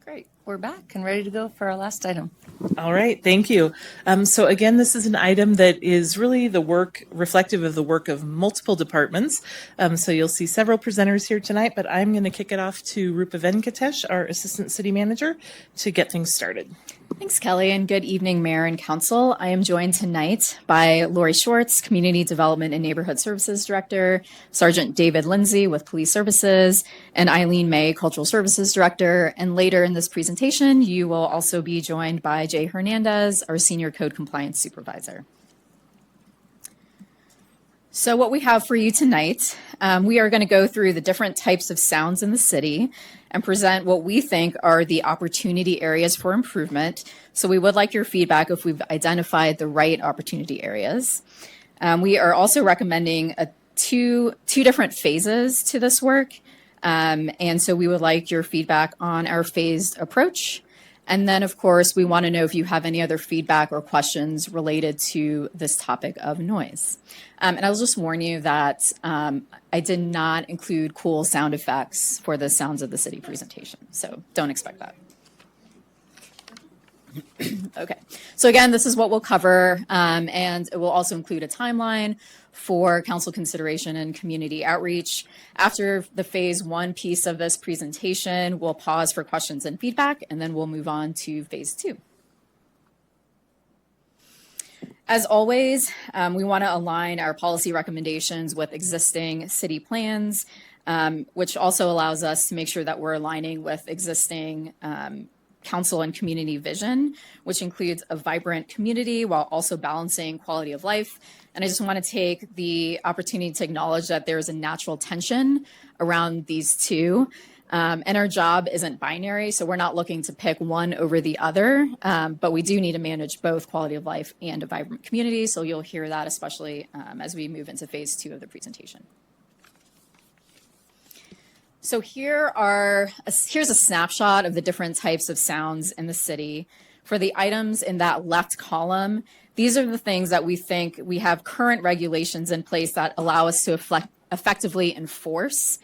Great. We're back and ready to go for our last item. All right, thank you. So again, this is an item that is really the work reflective of the work of multiple departments. So you'll see several presenters here tonight, but I'm going to kick it off to Rupa Venkatesh, our Assistant City Manager, to get things started. Thanks, Kelly, and good evening, Mayor and Council. I am joined tonight by Lori Schwartz, Community Development and Neighborhood Services Director, Sergeant David Lindsay with Police Services, and Eileen May, Cultural Services Director. And later in this presentation, you will also be joined by Jay Hernandez, our Senior Code Compliance Supervisor. So what we have for you tonight, we are going to go through the different types of sounds in the city and present what we think are the opportunity areas for improvement. So we would like your feedback if we've identified the right opportunity areas. We are also recommending two different phases to this work. And so we would like your feedback on our phased approach. And then, of course, we want to know if you have any other feedback or questions related to this topic of noise. And I'll just warn you that I did not include cool sound effects for the Sounds of the City presentation, so don't expect that. Okay, so again, this is what we'll cover, and it will also include a timeline for council consideration and community outreach. After the phase one piece of this presentation, we'll pause for questions and feedback, and then we'll move on to phase two. As always, we want to align our policy recommendations with existing city plans, which also allows us to make sure that we're aligning with existing council and community vision, which includes a vibrant community while also balancing quality of life. And I just want to take the opportunity to acknowledge that there is a natural tension around these two. And our job isn't binary, so we're not looking to pick one over the other, but we do need to manage both quality of life and a vibrant community. So you'll hear that especially as we move into phase two of the presentation. So here's a snapshot of the different types of sounds in the city. For the items in that left column, these are the things that we think we have current regulations in place that allow us to effectively enforce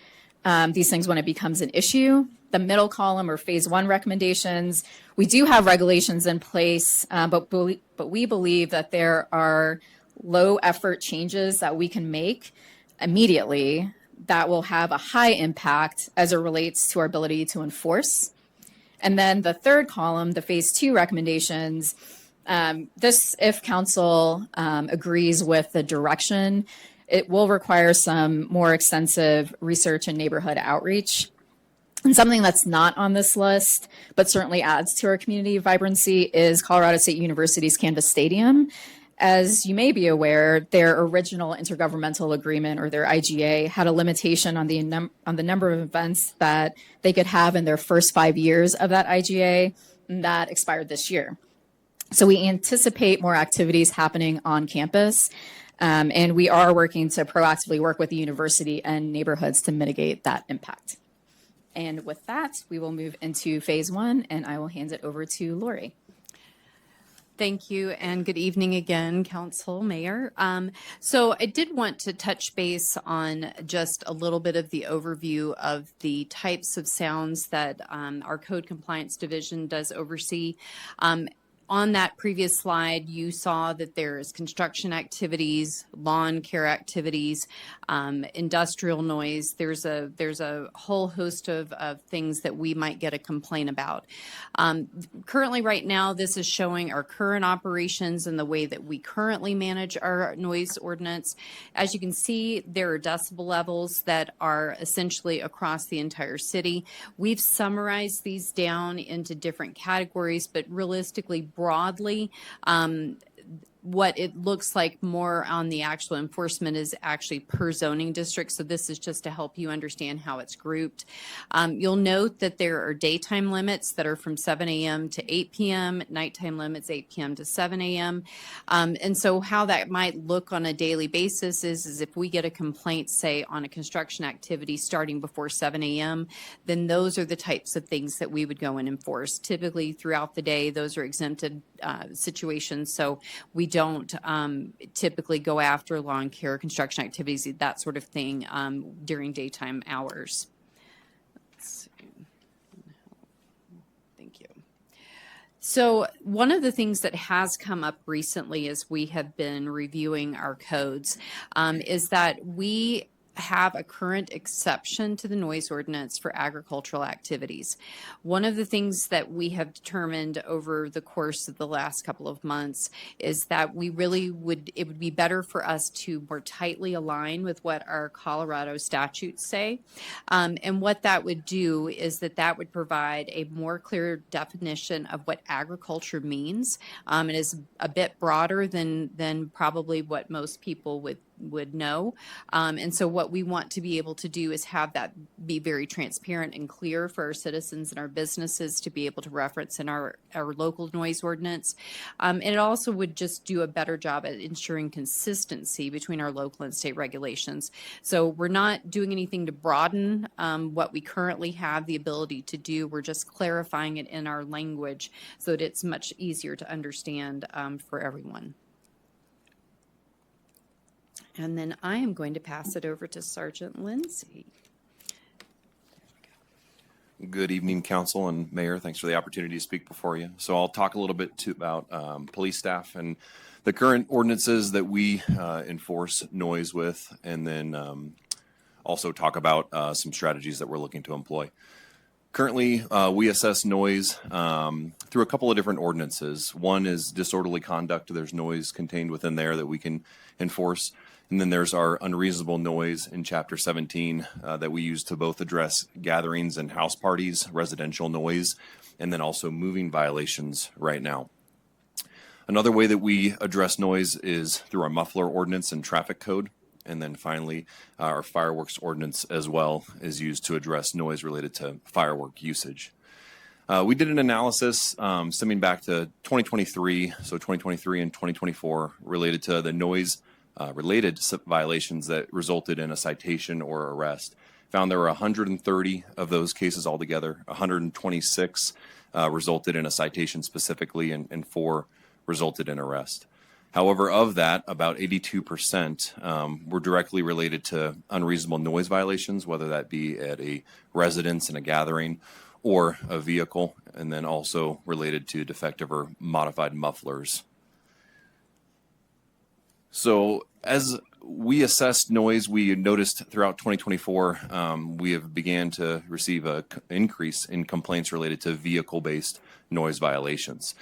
these things when it becomes an issue. The middle column are phase one recommendations. We do have regulations in place, but we believe that there are low effort changes that we can make immediately that will have a high impact as it relates to our ability to enforce. And then the third column, the phase two recommendations, this, if council agrees with the direction, it will require some more extensive research and neighborhood outreach. And something that's not on this list, but certainly adds to our community vibrancy, is Colorado State University's Canvas Stadium. As you may be aware, their original intergovernmental agreement, or their IGA, had a limitation on the number of events that they could have in their first 5 years of that IGA, and that expired this year. So we anticipate more activities happening on campus, and we are working to proactively work with the university and neighborhoods to mitigate that impact. And with that, we will move into phase one, and I will hand it over to Lori. Thank you, and good evening again, Council, Mayor. So I did want to touch base on just a little bit of the overview of the types of sounds that our Code Compliance Division does oversee. On that previous slide, you saw that there's construction activities, lawn care activities, industrial noise. There's a whole host of things that we might get a complaint about. Currently, right now, this is showing our current operations and the way that we currently manage our noise ordinance. As you can see, there are decibel levels that are essentially across the entire city. We've summarized these down into different categories, but realistically, broadly, what it looks like more on the actual enforcement is actually per zoning district. So this is just to help you understand how it's grouped. You'll note that there are daytime limits that are from 7 a.m. to 8 p.m., nighttime limits 8 p.m. to 7 a.m. And so how that might look on a daily basis is if we get a complaint, say, on a construction activity starting before 7 a.m., then those are the types of things that we would go and enforce. Typically throughout the day, those are exempted situations. So we don't typically go after lawn care, construction activities, that sort of thing during daytime hours. Let's see. So, one of the things that has come up recently as we have been reviewing our codes is that we have a current exception to the noise ordinance for agricultural activities. One of the things that we have determined over the course of the last couple of months is that it would be better for us to more tightly align with what our Colorado statutes say. And what that would do is that would provide a more clear definition of what agriculture means. It is a bit broader than probably what most people would know. And so what we want to be able to do is have that be very transparent and clear for our citizens and our businesses to be able to reference in our local noise ordinance. And it also would just do a better job at ensuring consistency between our local and state regulations. So we're not doing anything to broaden what we currently have the ability to do. We're just clarifying it in our language so that it's much easier to understand for everyone. And then I am going to pass it over to Sergeant Lindsay. Good evening, Council and Mayor. Thanks for the opportunity to speak before you. So I'll talk a little bit about police staff and the current ordinances that we enforce noise with, and then also talk about some strategies that we're looking to employ. Currently, we assess noise through a couple of different ordinances. One is disorderly conduct. There's noise contained within there that we can enforce. And then there's our unreasonable noise in Chapter 17 that we use to both address gatherings and house parties, residential noise, and then also moving violations right now. Another way that we address noise is through our muffler ordinance and traffic code. And then finally, our fireworks ordinance as well is used to address noise related to firework usage. We did an analysis stemming back to 2023, so 2023 and 2024, related to the noise related violations that resulted in a citation or arrest. Found there were 130 of those cases altogether. 126 resulted in a citation specifically, and 4 resulted in arrest. However, of that, about 82% were directly related to unreasonable noise violations, whether that be at a residence in a gathering or a vehicle, and then also related to defective or modified mufflers. So as we assessed noise, we noticed throughout 2024, we have began to receive an increase in complaints related to vehicle-based noise violations.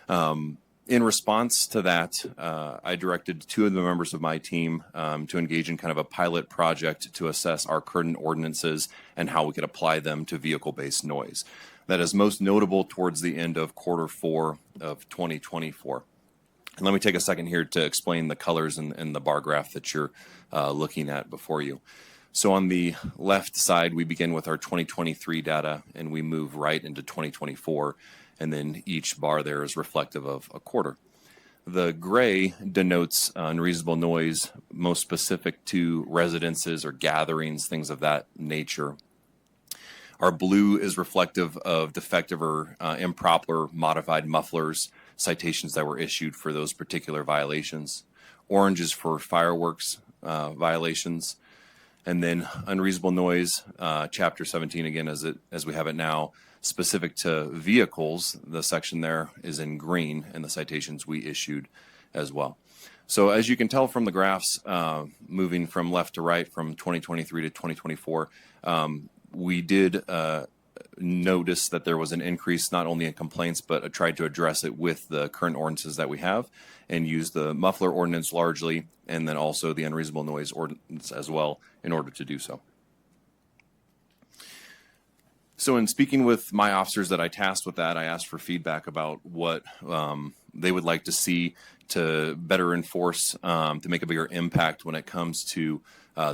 In response to that, I directed 2 of the members of my team to engage in kind of a pilot project to assess our current ordinances and how we could apply them to vehicle-based noise. That is most notable towards the end of Q4 of 2024. And let me take a second here to explain the colors and the bar graph that you're looking at before you. So on the left side, we begin with our 2023 data, and we move right into 2024. And then each bar there is reflective of a quarter. The gray denotes unreasonable noise, most specific to residences or gatherings, things of that nature. Our blue is reflective of defective or improper modified mufflers, citations that were issued for those particular violations. Orange is for fireworks violations. And then unreasonable noise, Chapter 17, again, as we have it now, specific to vehicles, the section there is in green, and the citations we issued as well. So as you can tell from the graphs, moving from left to right from 2023 to 2024, we did notice that there was an increase not only in complaints, but I tried to address it with the current ordinances that we have and use the muffler ordinance largely, and then also the unreasonable noise ordinance as well in order to do so. So in speaking with my officers that I tasked with that, I asked for feedback about what they would like to see to better enforce, to make a bigger impact when it comes to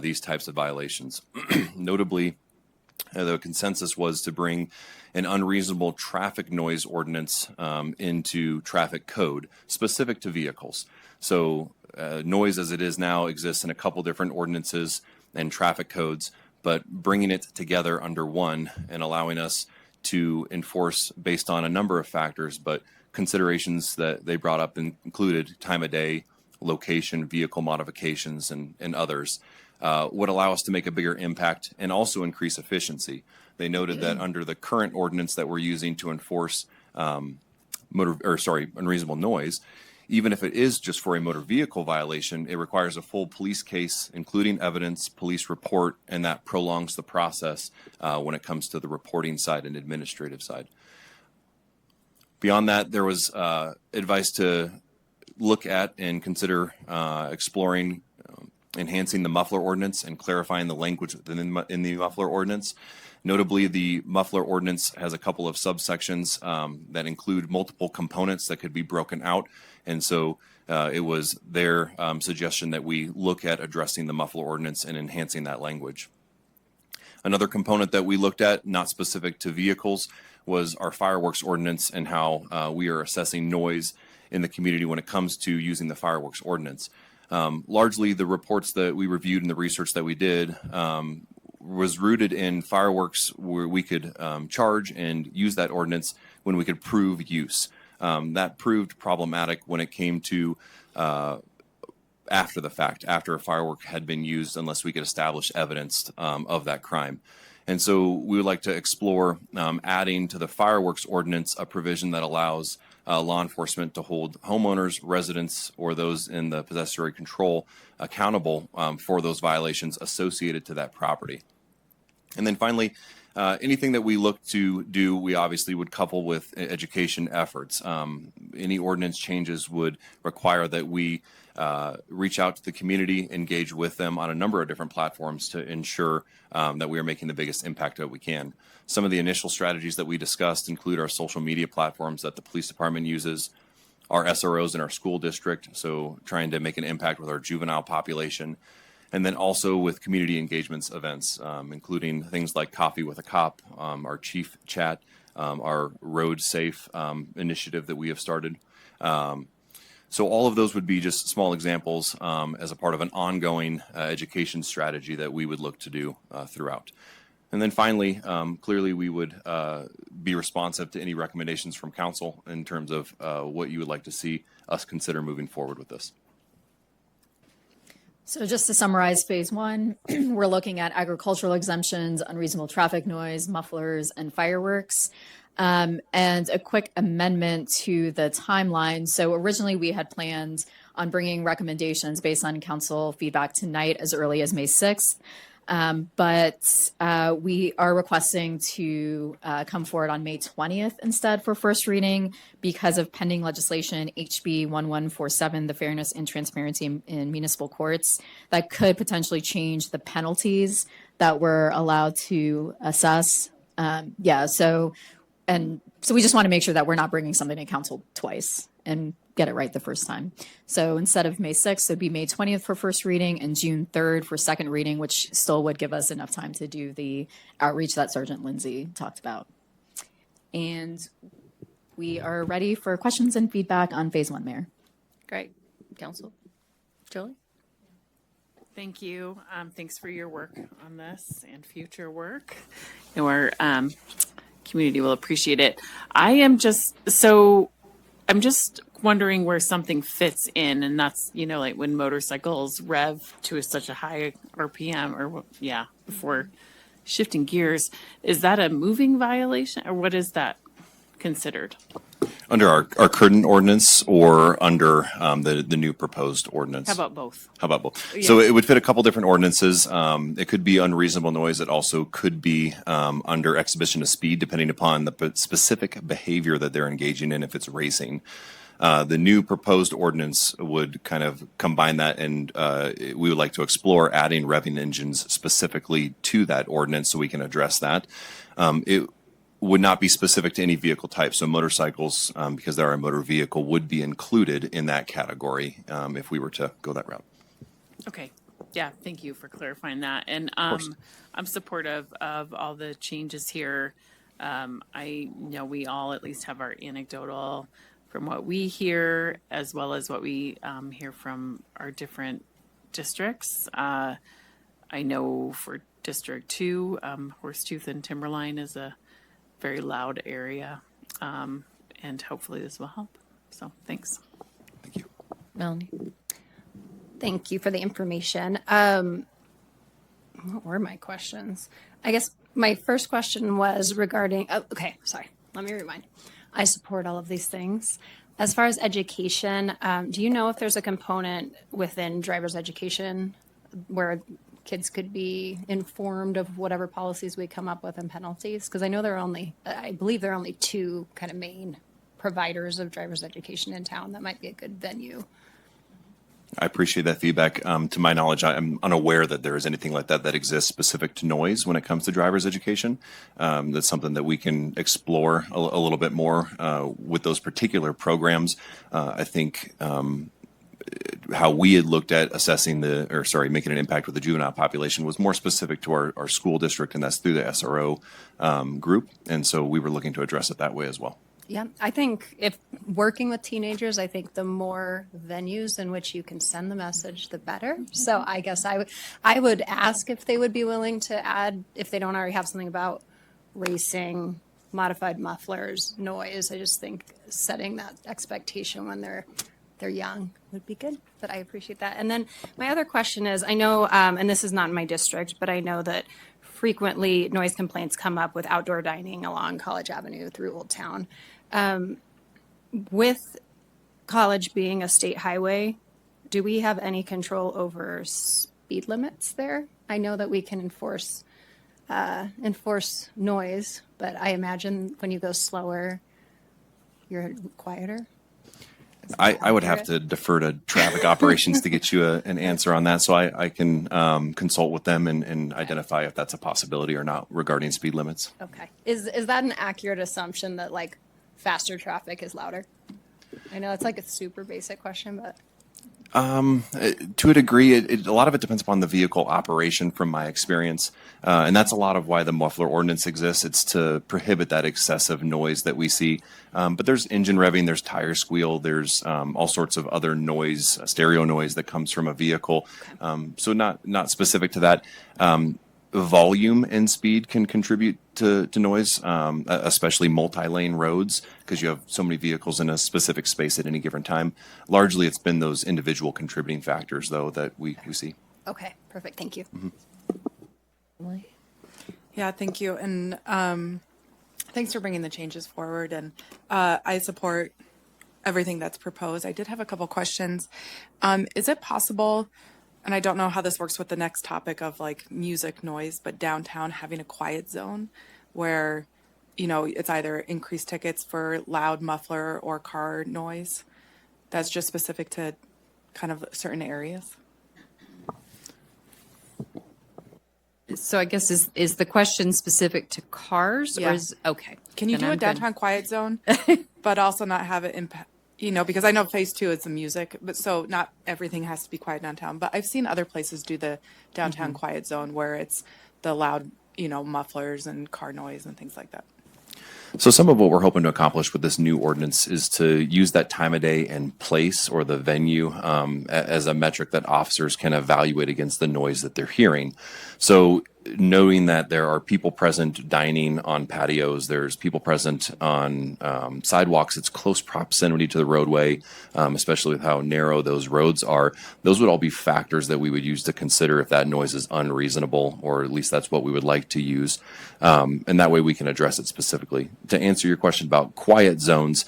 these types of violations. Notably, the consensus was to bring an unreasonable traffic noise ordinance into traffic code specific to vehicles. So noise as it is now exists in a couple different ordinances and traffic codes, but bringing it together under one and allowing us to enforce based on a number of factors, but considerations that they brought up included time of day, location, vehicle modifications, and others, would allow us to make a bigger impact and also increase efficiency. They noted that under the current ordinance that we're using to enforce unreasonable noise. Even if it is just for a motor vehicle violation, it requires a full police case, including evidence, police report, and that prolongs the process when it comes to the reporting side and administrative side. Beyond that, there was advice to look at and consider exploring enhancing the muffler ordinance and clarifying the language in the muffler ordinance. Notably, the muffler ordinance has a couple of subsections that include multiple components that could be broken out. And so it was their suggestion that we look at addressing the muffler ordinance and enhancing that language. Another component that we looked at, not specific to vehicles, was our fireworks ordinance and how we are assessing noise in the community when it comes to using the fireworks ordinance. Largely, the reports that we reviewed and the research that we did was rooted in fireworks where we could charge and use that ordinance when we could prove use. That proved problematic when it came to after the fact, after a firework had been used, unless we could establish evidence of that crime. And so we would like to explore adding to the fireworks ordinance a provision that allows law enforcement to hold homeowners, residents, or those in the possessory control accountable for those violations associated to that property. And then finally, anything that we look to do, we obviously would couple with education efforts. Any ordinance changes would require that we reach out to the community, engage with them on a number of different platforms to ensure that we are making the biggest impact that we can. Some of the initial strategies that we discussed include our social media platforms that the police department uses, our SROs in our school district, so trying to make an impact with our juvenile population, and then also with community engagements events, including things like Coffee with a Cop, our chief chat, our road safe initiative that we have started. So all of those would be just small examples as a part of an ongoing education strategy that we would look to do throughout. And then finally, clearly we would be responsive to any recommendations from council in terms of what you would like to see us consider moving forward with this. So just to summarize phase one, we're looking at agricultural exemptions, unreasonable traffic noise, mufflers, and fireworks. And a quick amendment to the timeline. So originally we had planned on bringing recommendations based on council feedback tonight as early as May 6th. But we are requesting to come forward on May 20th instead for first reading because of pending legislation HB 1147, the Fairness and Transparency in Municipal Courts, that could potentially change the penalties that we're allowed to assess. So we just want to make sure that we're not bringing something to council twice and get it right the first time. So instead of May 6th, it'd be May 20th for first reading and June 3rd for second reading, which still would give us enough time to do the outreach that Sergeant Lindsay talked about. And we are ready for questions and feedback on phase one, Mayor. Great. Council. Julie? Thank you. Thanks for your work on this and future work. And our community will appreciate it. I'm just wondering where something fits in, and that's, like when motorcycles rev to such a high RPM before shifting gears. Is that a moving violation, or what is that considered? Under our current ordinance or under the new proposed ordinance? How about both? Yeah. So it would fit a couple different ordinances. It could be unreasonable noise. It also could be under exhibition of speed, depending upon the specific behavior that they're engaging in, if it's racing. The new proposed ordinance would kind of combine that, and we would like to explore adding revving engines specifically to that ordinance so we can address that. It would not be specific to any vehicle type. So motorcycles, because they're a motor vehicle, would be included in that category if we were to go that route. Okay. Yeah, thank you for clarifying that. And I'm supportive of all the changes here. I know we all at least have our anecdotal from what we hear, as well as what we hear from our different districts. I know for District 2, Horsetooth and Timberline is a very loud area, and hopefully this will help. So thanks. Thank you. Melanie? Thank you for the information. What were my questions? I guess my first question was regarding, let me rewind. I support all of these things. As far as education, do you know if there's a component within driver's education where kids could be informed of whatever policies we come up with and penalties? Because I know I believe there are only two kind of main providers of driver's education in town. That might be a good venue. I appreciate that feedback. To my knowledge, I'm unaware that there is anything like that that exists specific to noise when it comes to driver's education. That's something that we can explore a little bit more with those particular programs. I think how we had looked at assessing making an impact with the juvenile population was more specific to our school district, and that's through the SRO group. And so we were looking to address it that way as well. Yeah, I think if working with teenagers, I think the more venues in which you can send the message, the better. So I guess I would ask if they would be willing to add, if they don't already have something about racing, modified mufflers, noise. I just think setting that expectation when they're young would be good. But I appreciate that. And then my other question is, I know, and this is not in my district, but I know that frequently noise complaints come up with outdoor dining along College Avenue through Old Town. With College being a state highway, do we have any control over speed limits there? I know that we can enforce noise, but I imagine when you go slower, you're quieter. I would have to defer to traffic operations to get you an answer on that. So I can consult with them and identify if that's a possibility or not regarding speed limits. Okay. Is that an accurate assumption that like faster traffic is louder? I know it's like a super basic question, but. To a degree, a lot of it depends upon the vehicle operation from my experience. And that's a lot of why the muffler ordinance exists. It's to prohibit that excessive noise that we see. But there's engine revving, there's tire squeal, there's all sorts of other noise, stereo noise that comes from a vehicle. So not specific to that. Volume and speed can contribute to noise, especially multi-lane roads, because you have so many vehicles in a specific space at any given time. Largely, it's been those individual contributing factors, though, that we see. Okay, perfect. Thank you. Mm-hmm. Yeah, thank you. And thanks for bringing the changes forward. And I support everything that's proposed. I did have a couple questions. Is it possible, and I don't know how this works with the next topic of like music noise, but downtown having a quiet zone where, it's either increased tickets for loud muffler or car noise that's just specific to kind of certain areas? So I guess is the question specific to cars Yeah. or is okay? Can you Then do a I'm good. downtown quiet zone, but also not have it impact? Because I know phase 2 is the music, but so not everything has to be quiet downtown. But I've seen other places do the downtown quiet zone where it's the loud, mufflers and car noise and things like that. So some of what we're hoping to accomplish with this new ordinance is to use that time of day and place or the venue as a metric that officers can evaluate against the noise that they're hearing. So knowing that there are people present dining on patios, there's people present on sidewalks, it's close proximity to the roadway, especially with how narrow those roads are. Those would all be factors that we would use to consider if that noise is unreasonable, or at least that's what we would like to use. And that way we can address it specifically. To answer your question about quiet zones,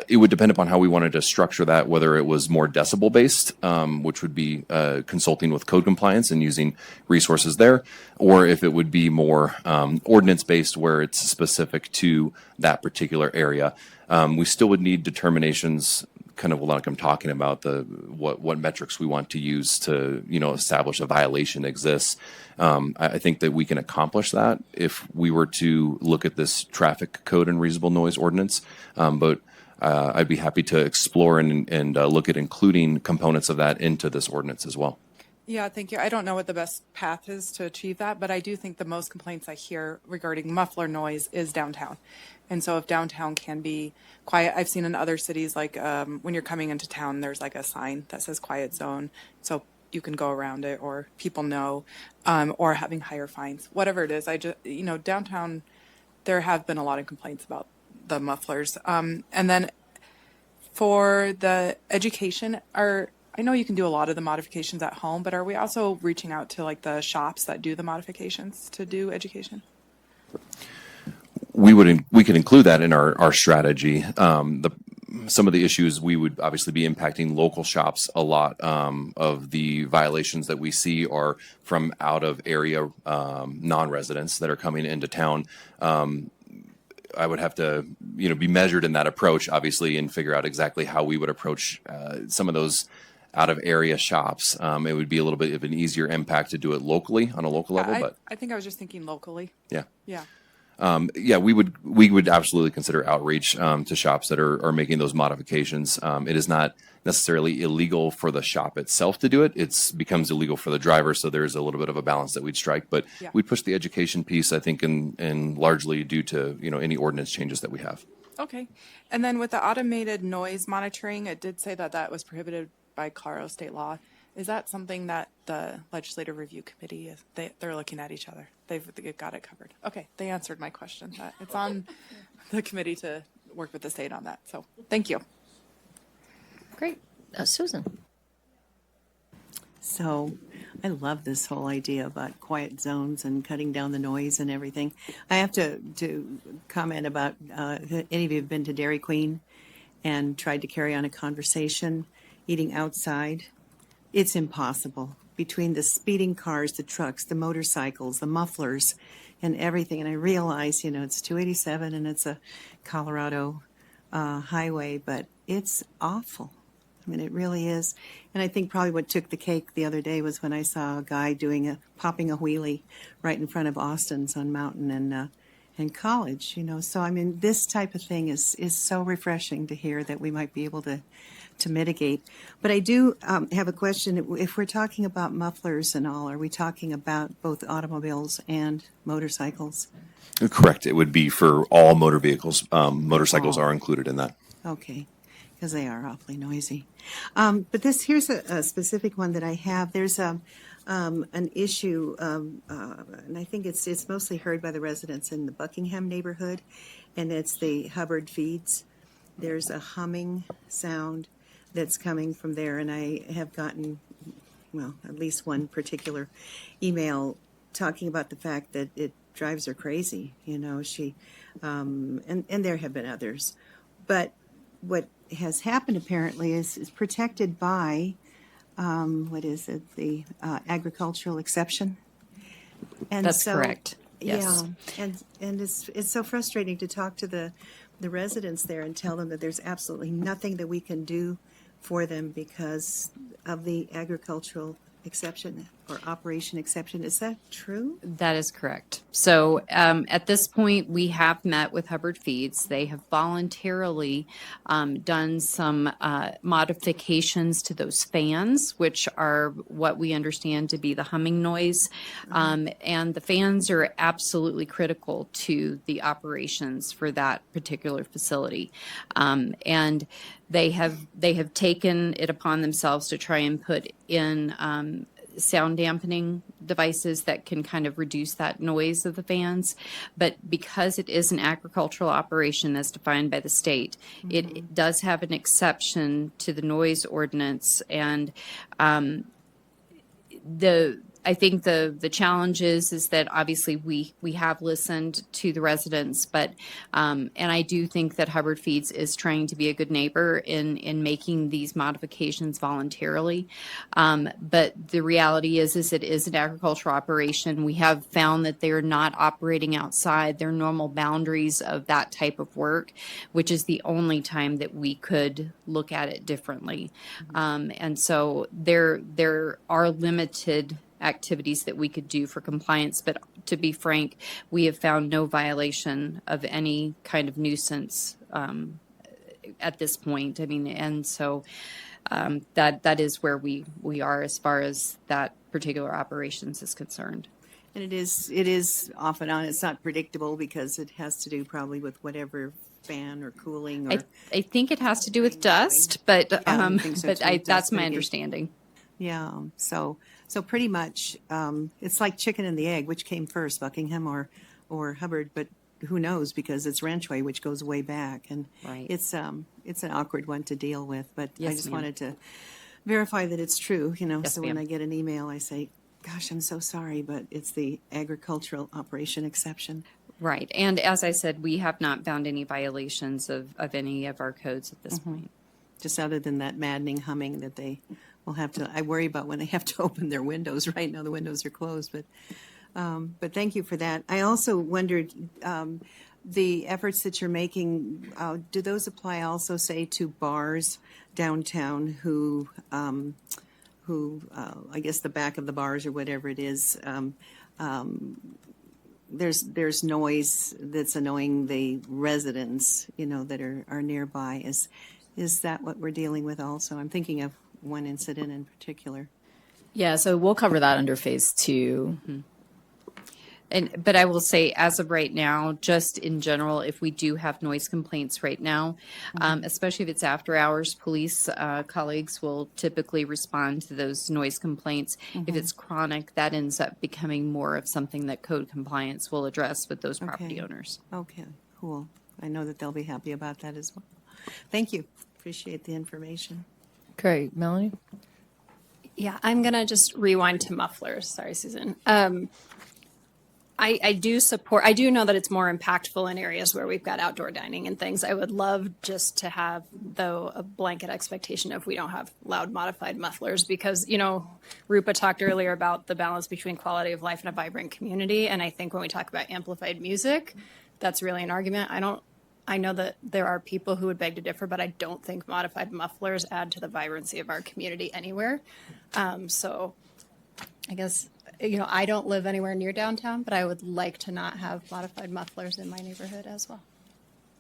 it would depend upon how we wanted to structure that, whether it was more decibel based, which would be consulting with code compliance and using resources there, or if it would be more ordinance based where it's specific to that particular area. We still would need determinations, kind of like I'm talking about, what metrics we want to use to establish a violation exists. I think that we can accomplish that if we were to look at this traffic code and reasonable noise ordinance. But I'd be happy to explore and look at including components of that into this ordinance as well. Yeah, thank you. I don't know what the best path is to achieve that, but I do think the most complaints I hear regarding muffler noise is downtown. And so if downtown can be quiet, I've seen in other cities, like when you're coming into town, there's like a sign that says quiet zone. So you can go around it, or people know, or having higher fines, whatever it is. I just, downtown, there have been a lot of complaints about the mufflers. And then for the education, I know you can do a lot of the modifications at home, but are we also reaching out to like the shops that do the modifications to do education? we could include that in our strategy. Some of the issues we would obviously be impacting local shops a lot. Of the violations that we see are from out of area non-residents that are coming into town. I would have to, be measured in that approach, obviously, and figure out exactly how we would approach some of those out of area shops. It would be a little bit of an easier impact to do it locally on a local level, but I think I was just thinking locally. yeah. Yeah. Yeah, we would absolutely consider outreach to shops that are making those modifications. It is not necessarily illegal for the shop itself to do it. It becomes illegal for the driver, so there's a little bit of a balance that we'd strike. But Yeah. we push the education piece, I think, and largely due to any ordinance changes that we have. Okay. And then with the automated noise monitoring, it did say that was prohibited by Colorado state law. Is that something that the legislative review committee is, they're looking at each other? They've got it covered. Okay, they answered my question. That it's on the committee to work with the state on that. So thank you. Great. Susan. So I love this whole idea about quiet zones and cutting down the noise and everything. I have to comment about, any of you have been to Dairy Queen and tried to carry on a conversation eating outside? It's impossible between the speeding cars, the trucks, the motorcycles, the mufflers, and everything. And I realize, it's 287 and it's a Colorado highway, but it's awful. I mean, it really is. And I think probably what took the cake the other day was when I saw a guy popping a wheelie right in front of Austin's on Mountain and College. So I mean, this type of thing is so refreshing to hear that we might be able to mitigate. But I do have a question. If we're talking about mufflers and all, are we talking about both automobiles and motorcycles? Correct. It would be for all motor vehicles. Motorcycles are included in that. Okay, because they are awfully noisy. But here's a specific one that I have. There's an issue, and I think it's mostly heard by the residents in the Buckingham neighborhood, and it's the Hubbard feeds. There's a humming sound that's coming from there, and I have gotten, at least one particular email talking about the fact that it drives her crazy. She, and there have been others, but what has happened apparently is protected by, the agricultural exception. And That's correct. Yes. Yeah, and it's so frustrating to talk to the residents there and tell them that there's absolutely nothing that we can do for them because of the agricultural exception or operation exception. Is that true? That is correct. So at this point, we have met with Hubbard Feeds. They have voluntarily done some modifications to those fans, which are what we understand to be the humming noise. And the fans are absolutely critical to the operations for that particular facility. And they have taken it upon themselves to try and put in sound dampening devices that can kind of reduce that noise of the fans. But because it is an agricultural operation as defined by the state, it does have an exception to the noise ordinance. And I think the challenge is that obviously we have listened to the residents, but and I do think that Hubbard Feeds is trying to be a good neighbor in making these modifications voluntarily. But the reality is it is an agricultural operation. We have found that they're not operating outside their normal boundaries of that type of work, which is the only time that we could look at it differently. And so there are limited activities that we could do for compliance, but to be frank, we have found no violation of any kind of nuisance at this point. I mean, and so that is where we are as far as that particular operations is concerned. And it is off and on. It's not predictable because it has to do probably with whatever fan or cooling. Or I think it has to do with dust, but I think so too. that's Dust my mitigation. understanding. Yeah. So pretty much, it's like chicken and the egg. Which came first, Buckingham or Hubbard? But who knows? Because it's Ranchway, which goes way back, and Right. it's an awkward one to deal with. But I Yes, just ma'am. wanted to verify that it's true. Yes, So when ma'am. I get an email, I say, "Gosh, I'm so sorry, but it's the agricultural operation exception." Right. And as I said, we have not found any violations of any of our codes at this point. Just other than that maddening humming that they will have to, I worry about when they have to open their windows. Right now the windows are closed, but thank you for that. I also wondered, the efforts that you're making, do those apply also, say, to bars downtown who I guess the back of the bars or whatever it is, there's noise that's annoying the residents, that are nearby. Is that what we're dealing with also? I'm thinking of one incident in particular. Yeah, so we'll cover that under phase 2. But I will say, as of right now, just in general, if we do have noise complaints right now, especially if it's after hours, police colleagues will typically respond to those noise complaints. If it's chronic, that ends up becoming more of something that code compliance will address with those property owners. Okay, cool. I know that they'll be happy about that as well. Thank you. Appreciate the information. Great. Melanie? Yeah, I'm going to just rewind to mufflers. Sorry, Susan. I do know that it's more impactful in areas where we've got outdoor dining and things. I would love just to have, though, a blanket expectation if we don't have loud modified mufflers, because, Rupa talked earlier about the balance between quality of life and a vibrant community. And I think when we talk about amplified music, that's really an argument. I know that there are people who would beg to differ, but I don't think modified mufflers add to the vibrancy of our community anywhere. So I guess, I don't live anywhere near downtown, but I would like to not have modified mufflers in my neighborhood as well.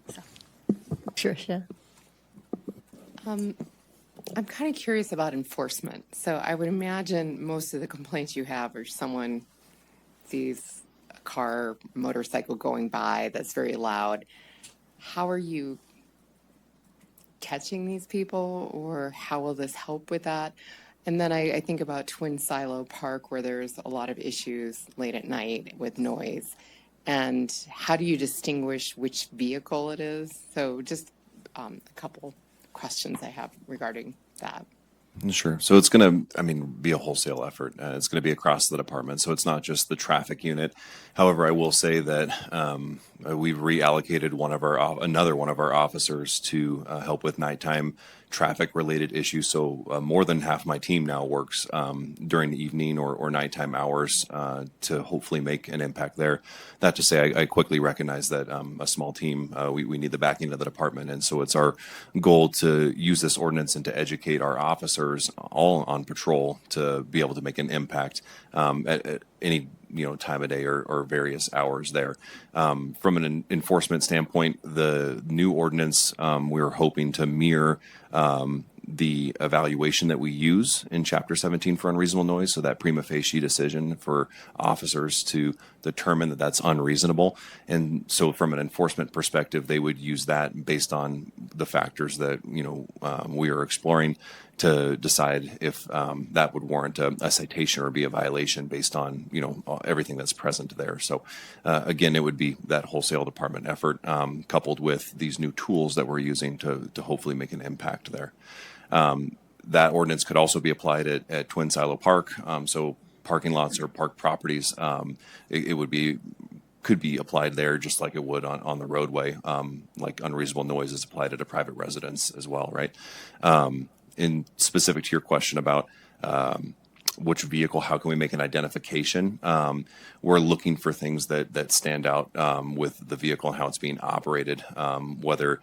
So. Tricia? I'm kind of curious about enforcement. So I would imagine most of the complaints you have are someone sees a car, motorcycle going by that's very loud. How are you catching these people, or how will this help with that? And then I think about Twin Silo Park, where there's a lot of issues late at night with noise. And how do you distinguish which vehicle it is? So just a couple questions I have regarding that. Sure. So it's going to, be a wholesale effort. It's going to be across the department. So it's not just the traffic unit. However, I will say that we've reallocated another one of our officers to help with nighttime traffic-related issues. So more than half my team now works during the evening or nighttime hours to hopefully make an impact there. That to say, I quickly recognize that a small team, we need the backing of the department. And so it's our goal to use this ordinance and to educate our officers all on patrol to be able to make an impact at any time of day or various hours there. From an enforcement standpoint, the new ordinance, we're hoping to mirror the evaluation that we use in Chapter 17 for unreasonable noise, so that prima facie decision for officers to determine that that's unreasonable. And so from an enforcement perspective, they would use that based on the factors that we are exploring to decide if that would warrant a citation or be a violation based on everything that's present there. So again, it would be that wholesale department effort coupled with these new tools that we're using to hopefully make an impact there. That ordinance could also be applied at Twin Silo Park. So parking lots or park properties, it could be applied there just like it would on the roadway, like unreasonable noise is applied at a private residence as well, right? In specific to your question about which vehicle, how can we make an identification? We're looking for things that stand out with the vehicle and how it's being operated, whether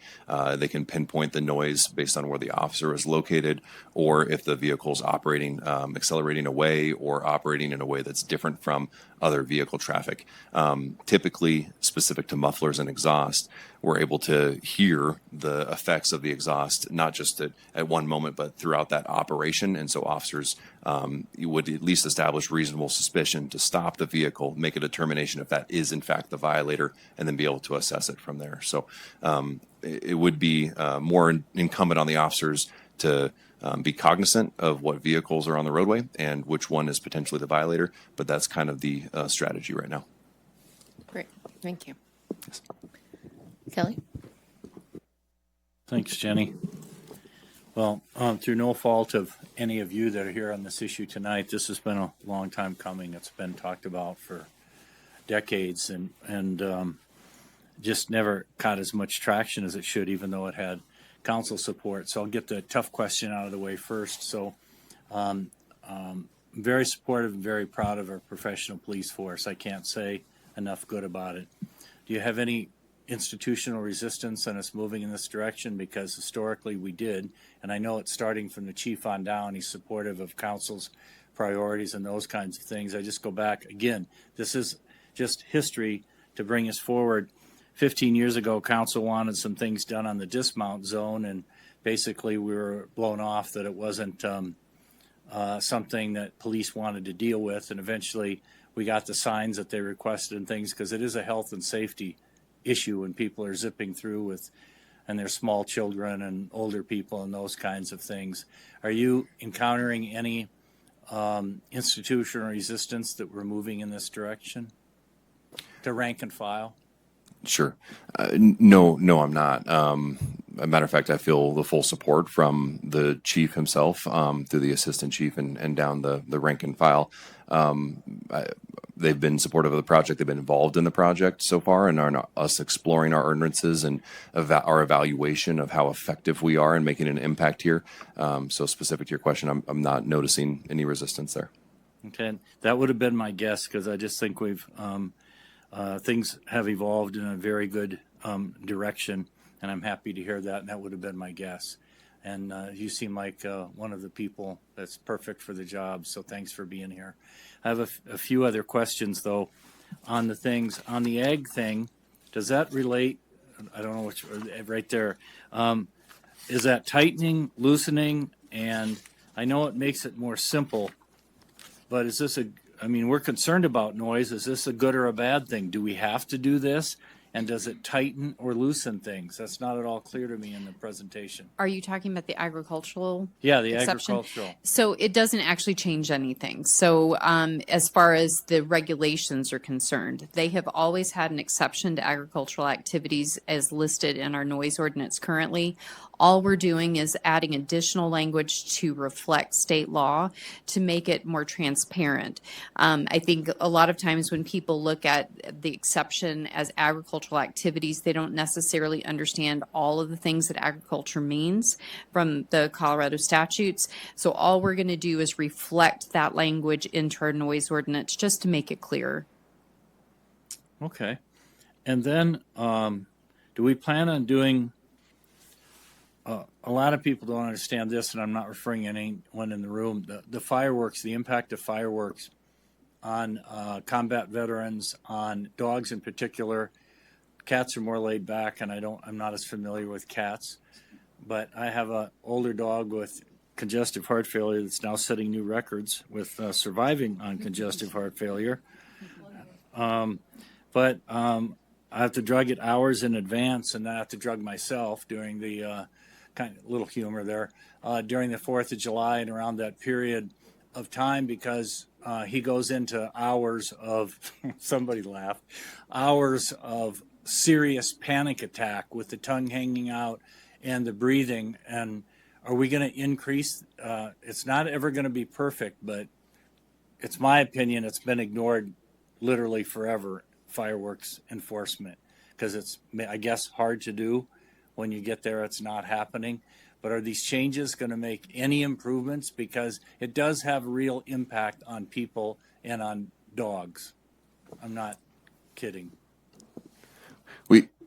they can pinpoint the noise based on where the officer is located, or if the vehicle is operating, accelerating away or operating in a way that's different from other vehicle traffic. Typically, specific to mufflers and exhaust, we're able to hear the effects of the exhaust, not just at one moment, but throughout that operation. And so officers would at least establish reasonable suspicion to stop the vehicle, make a determination if that is in fact the violator, and then be able to assess it from there. So it would be more incumbent on the officers to be cognizant of what vehicles are on the roadway and which one is potentially the violator, but that's kind of the strategy right now. Great. Thank you. Yes. Kelly? Thanks, Jenny. Well, through no fault of any of you that are here on this issue tonight, this has been a long time coming. It's been talked about for decades, and just never caught as much traction as it should, even though it had council support. So I'll get the tough question out of the way first. So very supportive and very proud of our professional police force. I can't say enough good about it. Do you have any institutional resistance on us moving in this direction? Because historically we did, and I know it's starting from the chief on down. He's supportive of council's priorities and those kinds of things. I just go back again. This is just history to bring us forward. 15 years ago, council wanted some things done on the dismount zone, and basically we were blown off that it wasn't something that police wanted to deal with. And eventually we got the signs that they requested and things, because it is a health and safety issue when people are zipping through with, and there's small children and older people and those kinds of things. Are you encountering any institutional resistance that we're moving in this direction to rank and file? Sure. No, I'm not. A matter of fact, I feel the full support from the chief himself, through the assistant chief and down the rank and file. They've been supportive of the project. They've been involved in the project so far, and are us exploring our ordinances and our evaluation of how effective we are in making an impact here. So specific to your question, I'm not noticing any resistance there. Okay, that would have been my guess, because I just think we've things have evolved in a very good direction, and I'm happy to hear that, and that would have been my guess. And you seem like one of the people that's perfect for the job, so thanks for being here. I have a few other questions, though, on the things. On the ag thing, does that relate? I don't know which, right there. Is that tightening, loosening? And I know it makes it more simple, but is this I mean, we're concerned about noise. Is this a good or a bad thing? Do we have to do this? And does it tighten or loosen things? That's not at all clear to me in the presentation. Are you talking about the agricultural? Yeah, the exception? agricultural. So it doesn't actually change anything. So as far as the regulations are concerned, they have always had an exception to agricultural activities as listed in our noise ordinance currently. All we're doing is adding additional language to reflect state law to make it more transparent. I think a lot of times when people look at the exception as agricultural activities, they don't necessarily understand all of the things that agriculture means from the Colorado statutes. So all we're going to do is reflect that language into our noise ordinance just to make it clearer. Okay. And then do we plan on doing, a lot of people don't understand this, and I'm not referring to anyone in the room, the fireworks, the impact of fireworks on combat veterans, on dogs in particular. Cats are more laid back, and I'm not as familiar with cats, but I have an older dog with congestive heart failure that's now setting new records with surviving on congestive heart failure. But I have to drug it hours in advance, and I have to drug myself during the kind of little humor there, during the 4th of July and around that period of time, because he goes into hours of, somebody laughed, hours of serious panic attack with the tongue hanging out and the breathing. And are we going to increase? It's not ever going to be perfect, but it's my opinion it's been ignored literally forever, fireworks enforcement, because it's, I guess, hard to do. When you get there, it's not happening. But are these changes going to make any improvements? Because it does have real impact on people and on dogs. I'm not kidding.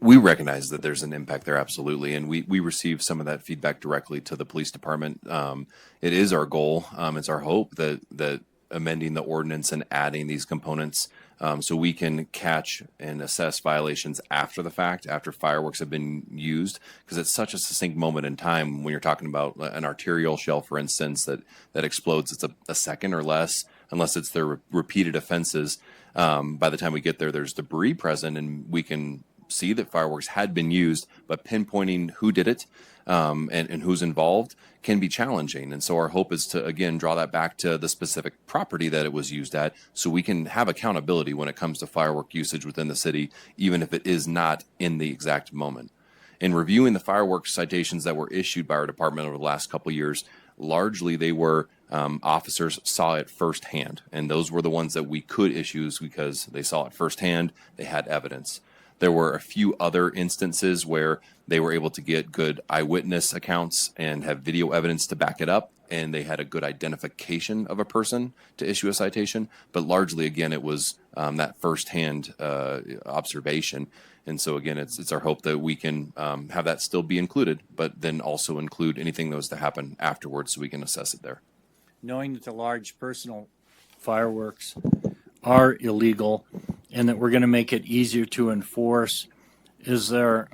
We recognize that there's an impact there, absolutely, and we receive some of that feedback directly to the police department. It is our goal, it's our hope that amending the ordinance and adding these components so we can catch and assess violations after the fact, after fireworks have been used, because it's such a succinct moment in time when you're talking about an arterial shell, for instance, that explodes. It's a second or less, unless it's their repeated offenses. By the time we get there, there's debris present, and we can see that fireworks had been used, but pinpointing who did it and who's involved can be challenging. And so our hope is to, again, draw that back to the specific property that it was used at, so we can have accountability when it comes to firework usage within the city, even if it is not in the exact moment. In reviewing the fireworks citations that were issued by our department over the last couple of years, largely they were officers saw it firsthand, and those were the ones that we could issue because they saw it firsthand. They had evidence. There were a few other instances where they were able to get good eyewitness accounts and have video evidence to back it up, and they had a good identification of a person to issue a citation. But largely, again, it was that firsthand observation. And so, again, it's our hope that we can have that still be included, but then also include anything that was to happen afterwards so we can assess it there. Knowing that the large personal fireworks are illegal and that we're going to make it easier to enforce, is there,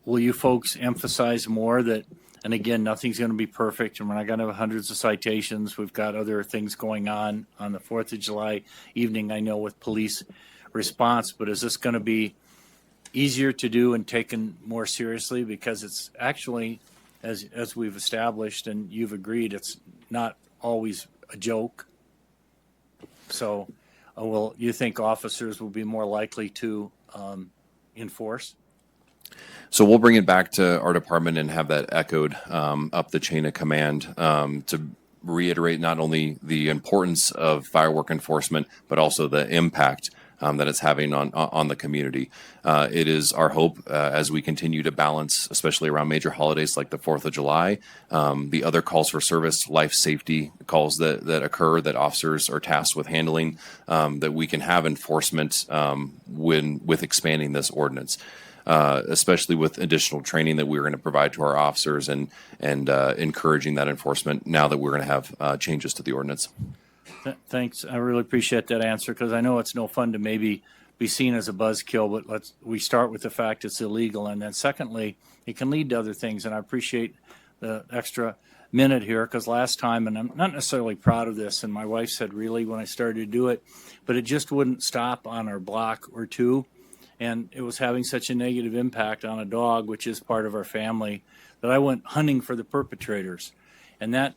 will you folks emphasize more that, and again, nothing's going to be perfect and we're not going to have hundreds of citations. We've got other things going on the 4th of July evening, I know, with police response, but is this going to be easier to do and taken more seriously? Because it's actually, as we've established and you've agreed, it's not always a joke. So will you think officers will be more likely to enforce? So we'll bring it back to our department and have that echoed up the chain of command to reiterate not only the importance of firework enforcement, but also the impact that it's having on the community. It is our hope as we continue to balance, especially around major holidays like the 4th of July, the other calls for service, life safety calls that occur that officers are tasked with handling, that we can have enforcement with expanding this ordinance. Especially with additional training that we're going to provide to our officers and encouraging that enforcement now that we're going to have changes to the ordinance. Thanks. I really appreciate that answer, because I know it's no fun to maybe be seen as a buzzkill, but we start with the fact it's illegal. And then secondly, it can lead to other things. And I appreciate the extra minute here, because last time, and I'm not necessarily proud of this, and my wife said really when I started to do it, but it just wouldn't stop on our block or two. And it was having such a negative impact on a dog, which is part of our family, that I went hunting for the perpetrators. And that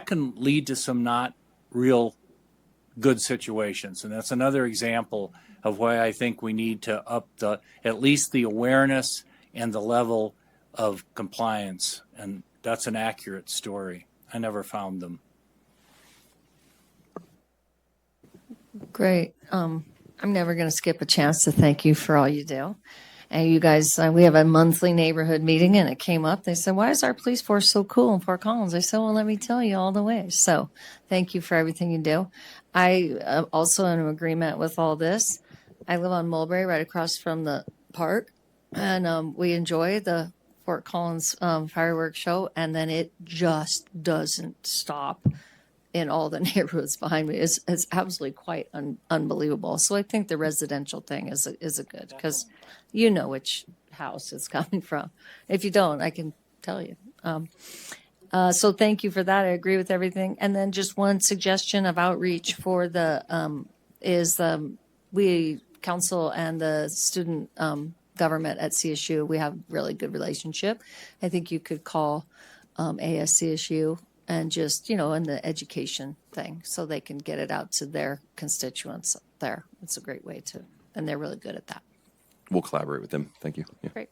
can lead to some not real good situations. And that's another example of why I think we need to up at least the awareness and the level of compliance. And that's an accurate story. I never found them. Great. I'm never going to skip a chance to thank you for all you do. And you guys, we have a monthly neighborhood meeting, and it came up. They said, "Why is our police force so cool in Fort Collins?" I said, "Well, let me tell you all the ways." So thank you for everything you do. I also am in agreement with all this. I live on Mulberry, right across from the park, and we enjoy the Fort Collins fireworks show, and then it just doesn't stop in all the neighborhoods behind me. It's absolutely quite unbelievable. So I think the residential thing is a good, because you know which house it's coming from. If you don't, I can tell you. So thank you for that. I agree with everything. And then just one suggestion of outreach for we council and the student government at CSU. We have really good relationship. I think you could call ASCSU and just, in the education thing, so they can get it out to their constituents there. It's a great way to, and they're really good at that. We'll collaborate with them. Thank you. Yeah. Great.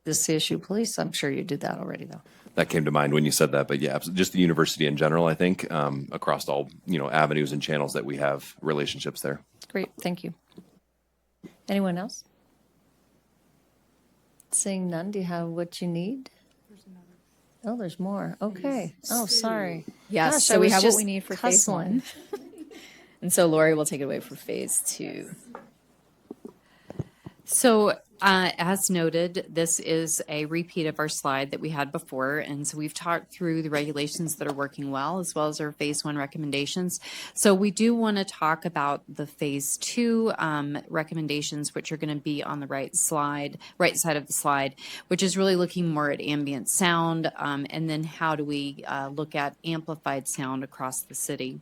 The CSU police, I'm sure you did that already, though. That came to mind when you said that, but yeah, just the university in general, I think, across all, avenues and channels that we have relationships there. Great, thank you. Anyone else? Seeing none, do you have what you need? Oh, there's more. Okay. Oh, sorry. Yes, Gosh, so I we was have what just we need for phase hustling. 1. And so Lori will take it away for phase 2. So, as noted, this is a repeat of our slide that we had before. And so we've talked through the regulations that are working well, as well as our phase 1 recommendations. So we do want to talk about the phase 2 recommendations, which are going to be on the right side of the slide, which is really looking more at ambient sound. And then how do we look at amplified sound across the city?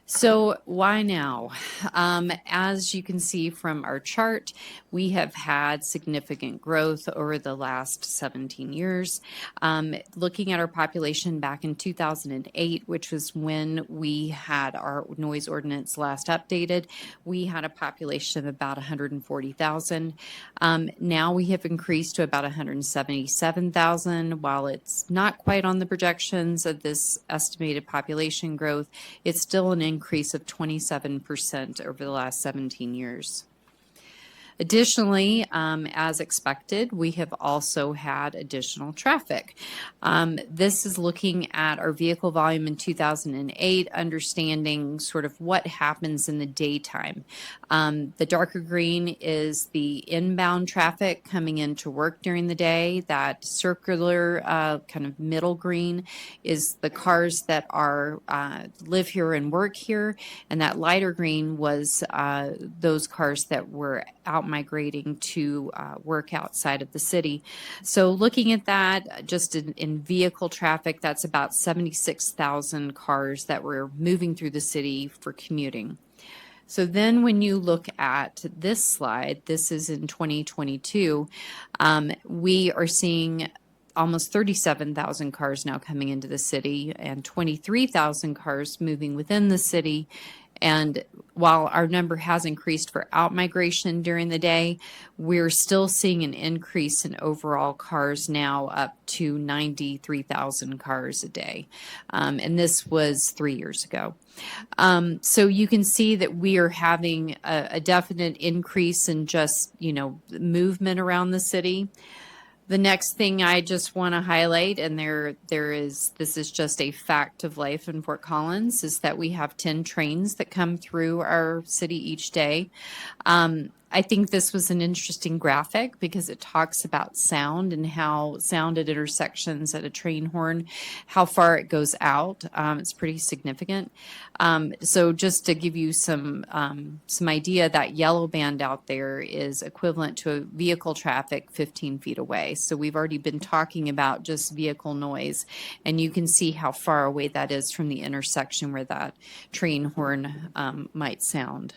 So why now? As you can see from our chart, we have had significant growth over the last 17 years. Looking at our population back in 2008, which was when we had our noise ordinance last updated, we had a population of about 140,000. Now we have increased to about 177,000. While it's not quite on the projections of this estimated population growth, it's still an increase of 27% over the last 17 years. Additionally, as expected, we have also had additional traffic. This is looking at our vehicle volume in 2008, understanding sort of what happens in the daytime. The darker green is the inbound traffic coming into work during the day. That circular kind of middle green is the cars that are live here and work here, and that lighter green was those cars that were out migrating to work outside of the city. So looking at that, just in vehicle traffic, that's about 76,000 cars that were moving through the city for commuting. So then when you look at this slide, this is in 2022, we are seeing almost 37,000 cars now coming into the city and 23,000 cars moving within the city. And while our number has increased for outmigration during the day, we're still seeing an increase in overall cars now up to 93,000 cars a day. And this was 3 years ago. So you can see that we are having a definite increase in just, movement around the city. The next thing I just want to highlight, and this is just a fact of life in Fort Collins, is that we have 10 trains that come through our city each day. I think this was an interesting graphic because it talks about sound and how sound at intersections at a train horn, how far it goes out. It's pretty significant. So just to give you some idea, that yellow band out there is equivalent to a vehicle traffic 15 feet away. So we've already been talking about just vehicle noise, and you can see how far away that is from the intersection where that train horn might sound.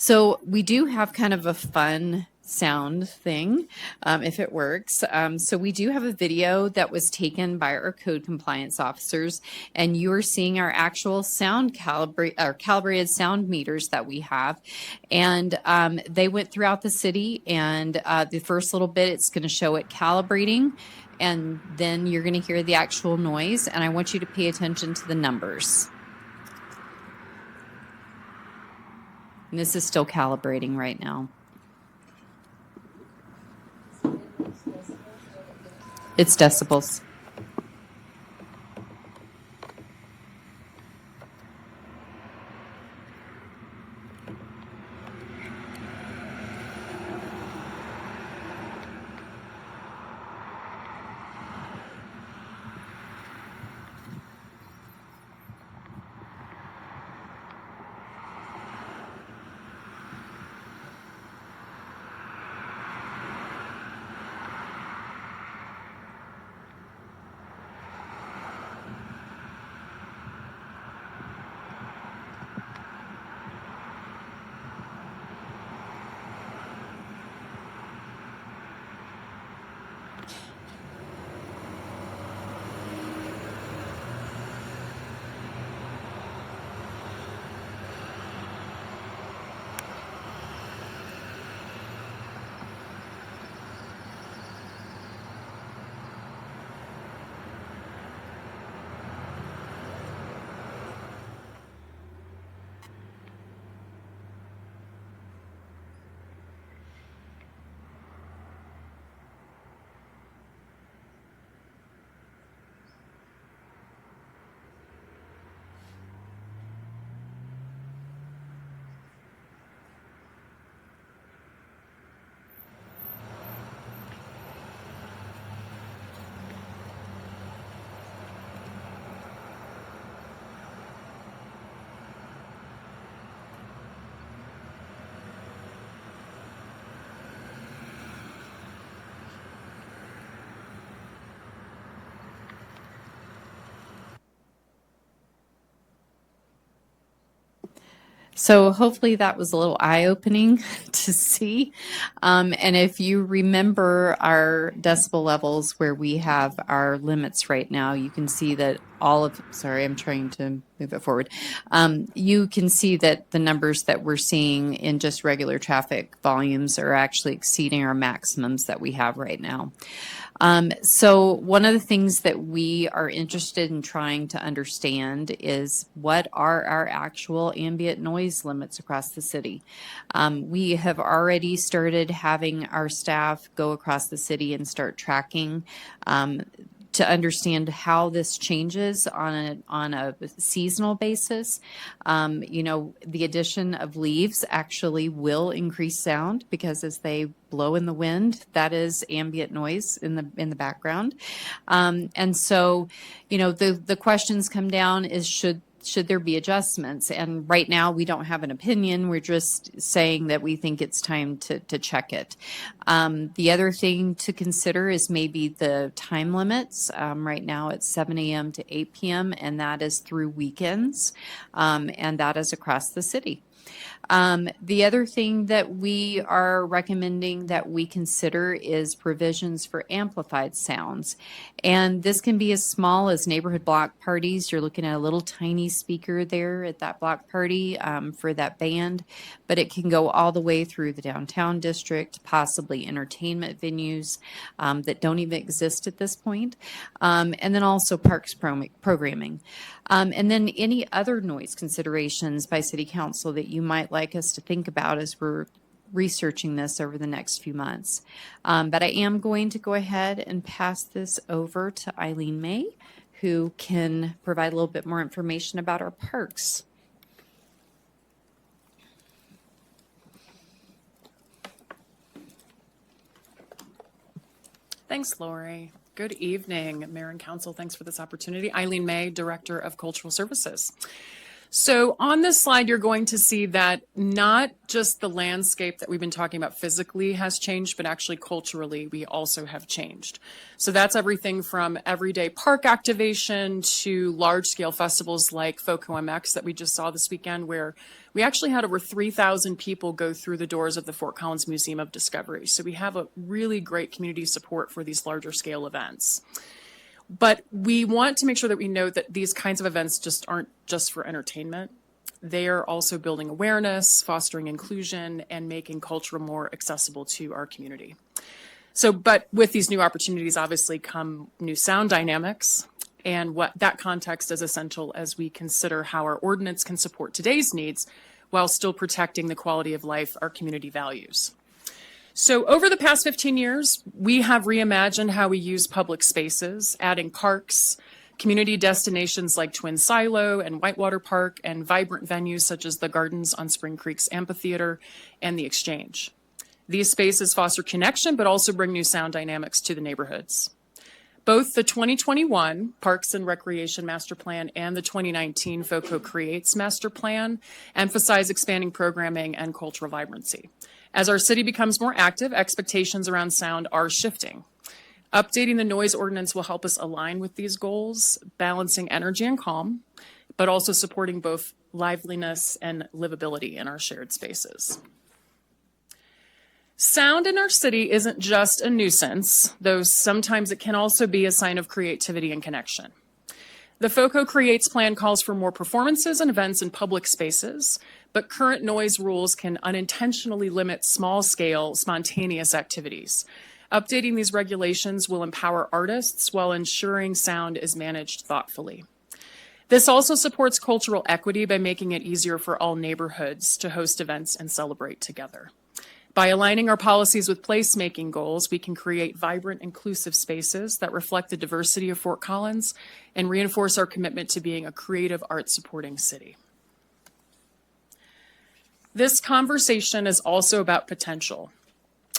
So we do have kind of a fun sound thing, if it works. So we do have a video that was taken by our code compliance officers, and you are seeing our actual sound calibrated sound meters that we have. And they went throughout the city, and the first little bit, it's going to show it calibrating, and then you're going to hear the actual noise, and I want you to pay attention to the numbers. And this is still calibrating right now. It's decibels. So hopefully that was a little eye-opening to see. And if you remember our decibel levels where we have our limits right now, you can see that sorry, I'm trying to move it forward. You can see that the numbers that we're seeing in just regular traffic volumes are actually exceeding our maximums that we have right now. So one of the things that we are interested in trying to understand is what are our actual ambient noise limits across the city. We have already started having our staff go across the city and start tracking to understand how this changes on a seasonal basis. The addition of leaves actually will increase sound because as they blow in the wind, that is ambient noise in the background. And so, the questions come down is should there be adjustments? And right now we don't have an opinion. We're just saying that we think it's time to check it. The other thing to consider is maybe the time limits. Right now it's 7 a.m. to 8 p.m. and that is through weekends. And that is across the city. The other thing that we are recommending that we consider is provisions for amplified sounds. And this can be as small as neighborhood block parties. You're looking at a little tiny speaker there at that block party for that band, but it can go all the way through the downtown district, possibly entertainment venues that don't even exist at this point, and then also parks programming. And then any other noise considerations by City Council that you might like us to think about as we're researching this over the next few months. But I am going to go ahead and pass this over to Eileen May, who can provide a little bit more information about our parks. Thanks, Lori. Good evening, Mayor and Council. Thanks for this opportunity. Eileen May, Director of Cultural Services. So on this slide, you're going to see that not just the landscape that we've been talking about physically has changed, but actually culturally, we also have changed. So that's everything from everyday park activation to large-scale festivals like FOCO MX that we just saw this weekend, where we actually had over 3,000 people go through the doors of the Fort Collins Museum of Discovery. So we have a really great community support for these larger scale events. But we want to make sure that we know that these kinds of events just aren't just for entertainment. They are also building awareness, fostering inclusion, and making culture more accessible to our community. So, but with these new opportunities, obviously come new sound dynamics, and what that context is essential as we consider how our ordinance can support today's needs while still protecting the quality of life our community values. So over the past 15 years, we have reimagined how we use public spaces, adding parks, community destinations like Twin Silo and Whitewater Park, and vibrant venues such as the Gardens on Spring Creek's Amphitheater and the Exchange. These spaces foster connection, but also bring new sound dynamics to the neighborhoods. Both the 2021 Parks and Recreation Master Plan and the 2019 FOCO Creates Master Plan emphasize expanding programming and cultural vibrancy. As our city becomes more active, expectations around sound are shifting. Updating the noise ordinance will help us align with these goals, balancing energy and calm, but also supporting both liveliness and livability in our shared spaces. Sound in our city isn't just a nuisance, though sometimes it can also be a sign of creativity and connection. The FOCO Creates plan calls for more performances and events in public spaces, but current noise rules can unintentionally limit small-scale, spontaneous activities. Updating these regulations will empower artists while ensuring sound is managed thoughtfully. This also supports cultural equity by making it easier for all neighborhoods to host events and celebrate together. By aligning our policies with placemaking goals, we can create vibrant, inclusive spaces that reflect the diversity of Fort Collins and reinforce our commitment to being a creative, art-supporting city. This conversation is also about potential.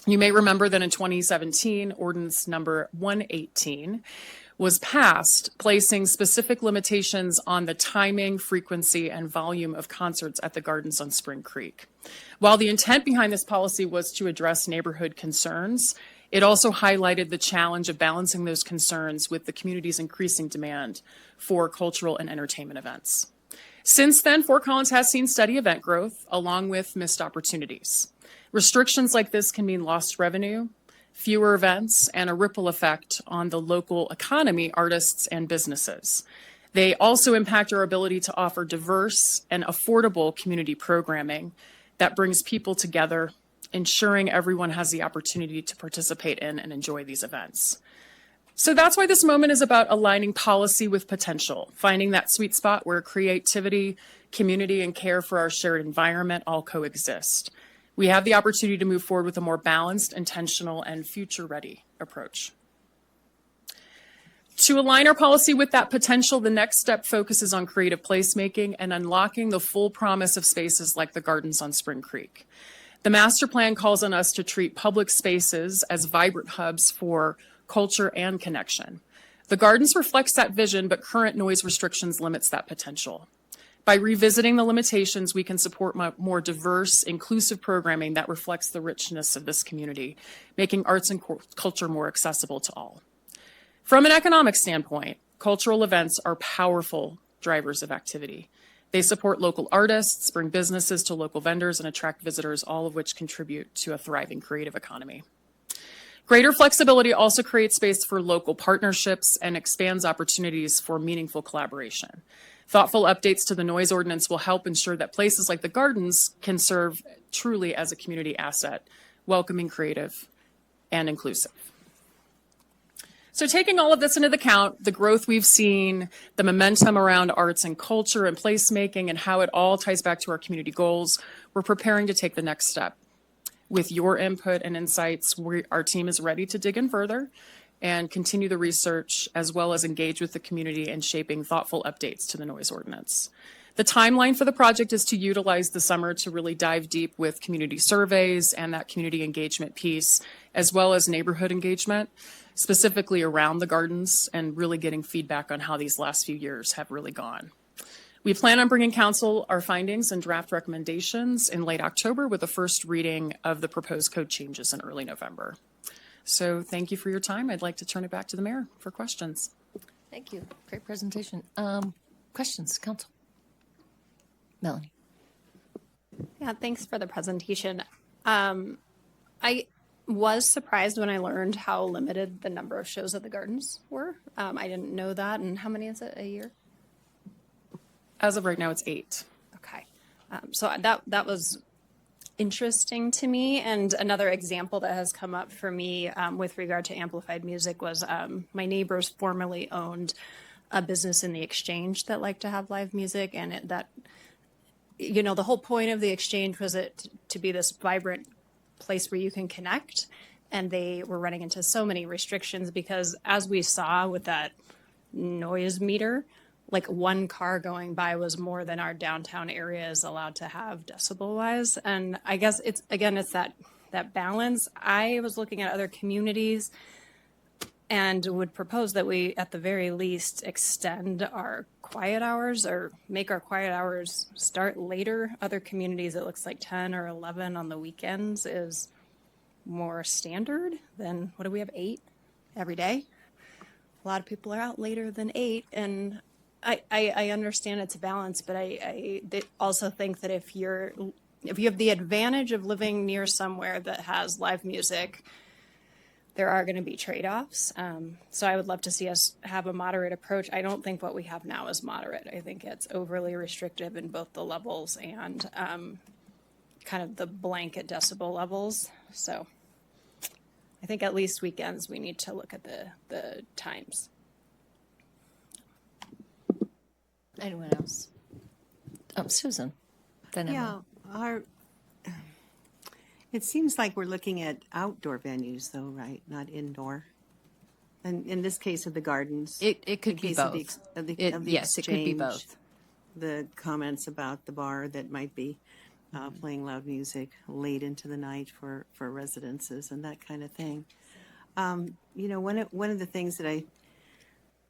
You may remember that in 2017, Ordinance number 118 was passed, placing specific limitations on the timing, frequency, and volume of concerts at the Gardens on Spring Creek. While the intent behind this policy was to address neighborhood concerns, it also highlighted the challenge of balancing those concerns with the community's increasing demand for cultural and entertainment events. Since then, Fort Collins has seen steady event growth along with missed opportunities. Restrictions like this can mean lost revenue, fewer events, and a ripple effect on the local economy, artists, and businesses. They also impact our ability to offer diverse and affordable community programming that brings people together, ensuring everyone has the opportunity to participate in and enjoy these events. So that's why this moment is about aligning policy with potential, finding that sweet spot where creativity, community, and care for our shared environment all coexist. We have the opportunity to move forward with a more balanced, intentional, and future-ready approach. To align our policy with that potential, the next step focuses on creative placemaking and unlocking the full promise of spaces like the gardens on Spring Creek. The master plan calls on us to treat public spaces as vibrant hubs for culture and connection. The gardens reflects that vision, but current noise restrictions limits that potential. By revisiting the limitations, we can support more diverse, inclusive programming that reflects the richness of this community, making arts and culture more accessible to all. From an economic standpoint, cultural events are powerful drivers of activity. They support local artists, bring businesses to local vendors, and attract visitors, all of which contribute to a thriving creative economy. Greater flexibility also creates space for local partnerships and expands opportunities for meaningful collaboration. Thoughtful updates to the noise ordinance will help ensure that places like the gardens can serve truly as a community asset, welcoming, creative, and inclusive. So taking all of this into account, the growth we've seen, the momentum around arts and culture and placemaking, and how it all ties back to our community goals, we're preparing to take the next step. With your input and insights, our team is ready to dig in further and continue the research, as well as engage with the community in shaping thoughtful updates to the noise ordinance. The timeline for the project is to utilize the summer to really dive deep with community surveys and that community engagement piece, as well as neighborhood engagement, specifically around the gardens, and really getting feedback on how these last few years have really gone. We plan on bringing council our findings and draft recommendations in late October with a first reading of the proposed code changes in early November. So thank you for your time. I'd like to turn it back to the mayor for questions. Thank you. Great presentation. Questions, council? Melanie. Yeah, thanks for the presentation. I was surprised when I learned how limited the number of shows at the gardens were. I didn't know that. And how many is it a year? As of right now, it's 8. Okay. So that was interesting to me. And another example that has come up for me with regard to amplified music was my neighbors formerly owned a business in the Exchange that liked to have live music. And the whole point of the Exchange was it to be this vibrant place where you can connect. And they were running into so many restrictions because, as we saw with that noise meter, like one car going by was more than our downtown area is allowed to have decibel wise. And I guess it's that balance. I was looking at other communities and would propose that we, at the very least, extend our quiet hours or make our quiet hours start later. Other communities, it looks like 10 or 11 on the weekends is more standard than, what do we have, 8 every day? A lot of people are out later than 8, and I understand it's a balance, but I also think that if you have the advantage of living near somewhere that has live music, there are going to be trade-offs. So I would love to see us have a moderate approach. I don't think what we have now is moderate. I think it's overly restrictive in both the levels and kind of the blanket decibel levels. So I think at least weekends we need to look at the times. Anyone else? Oh, Susan. Then Emma. It seems like we're looking at outdoor venues, though, right? Not indoor. And in this case of the gardens, It could be both. Yes, it could be Exchange, both. The comments about the bar that might be playing loud music late into the night for residences and that kind of thing. One of the things that I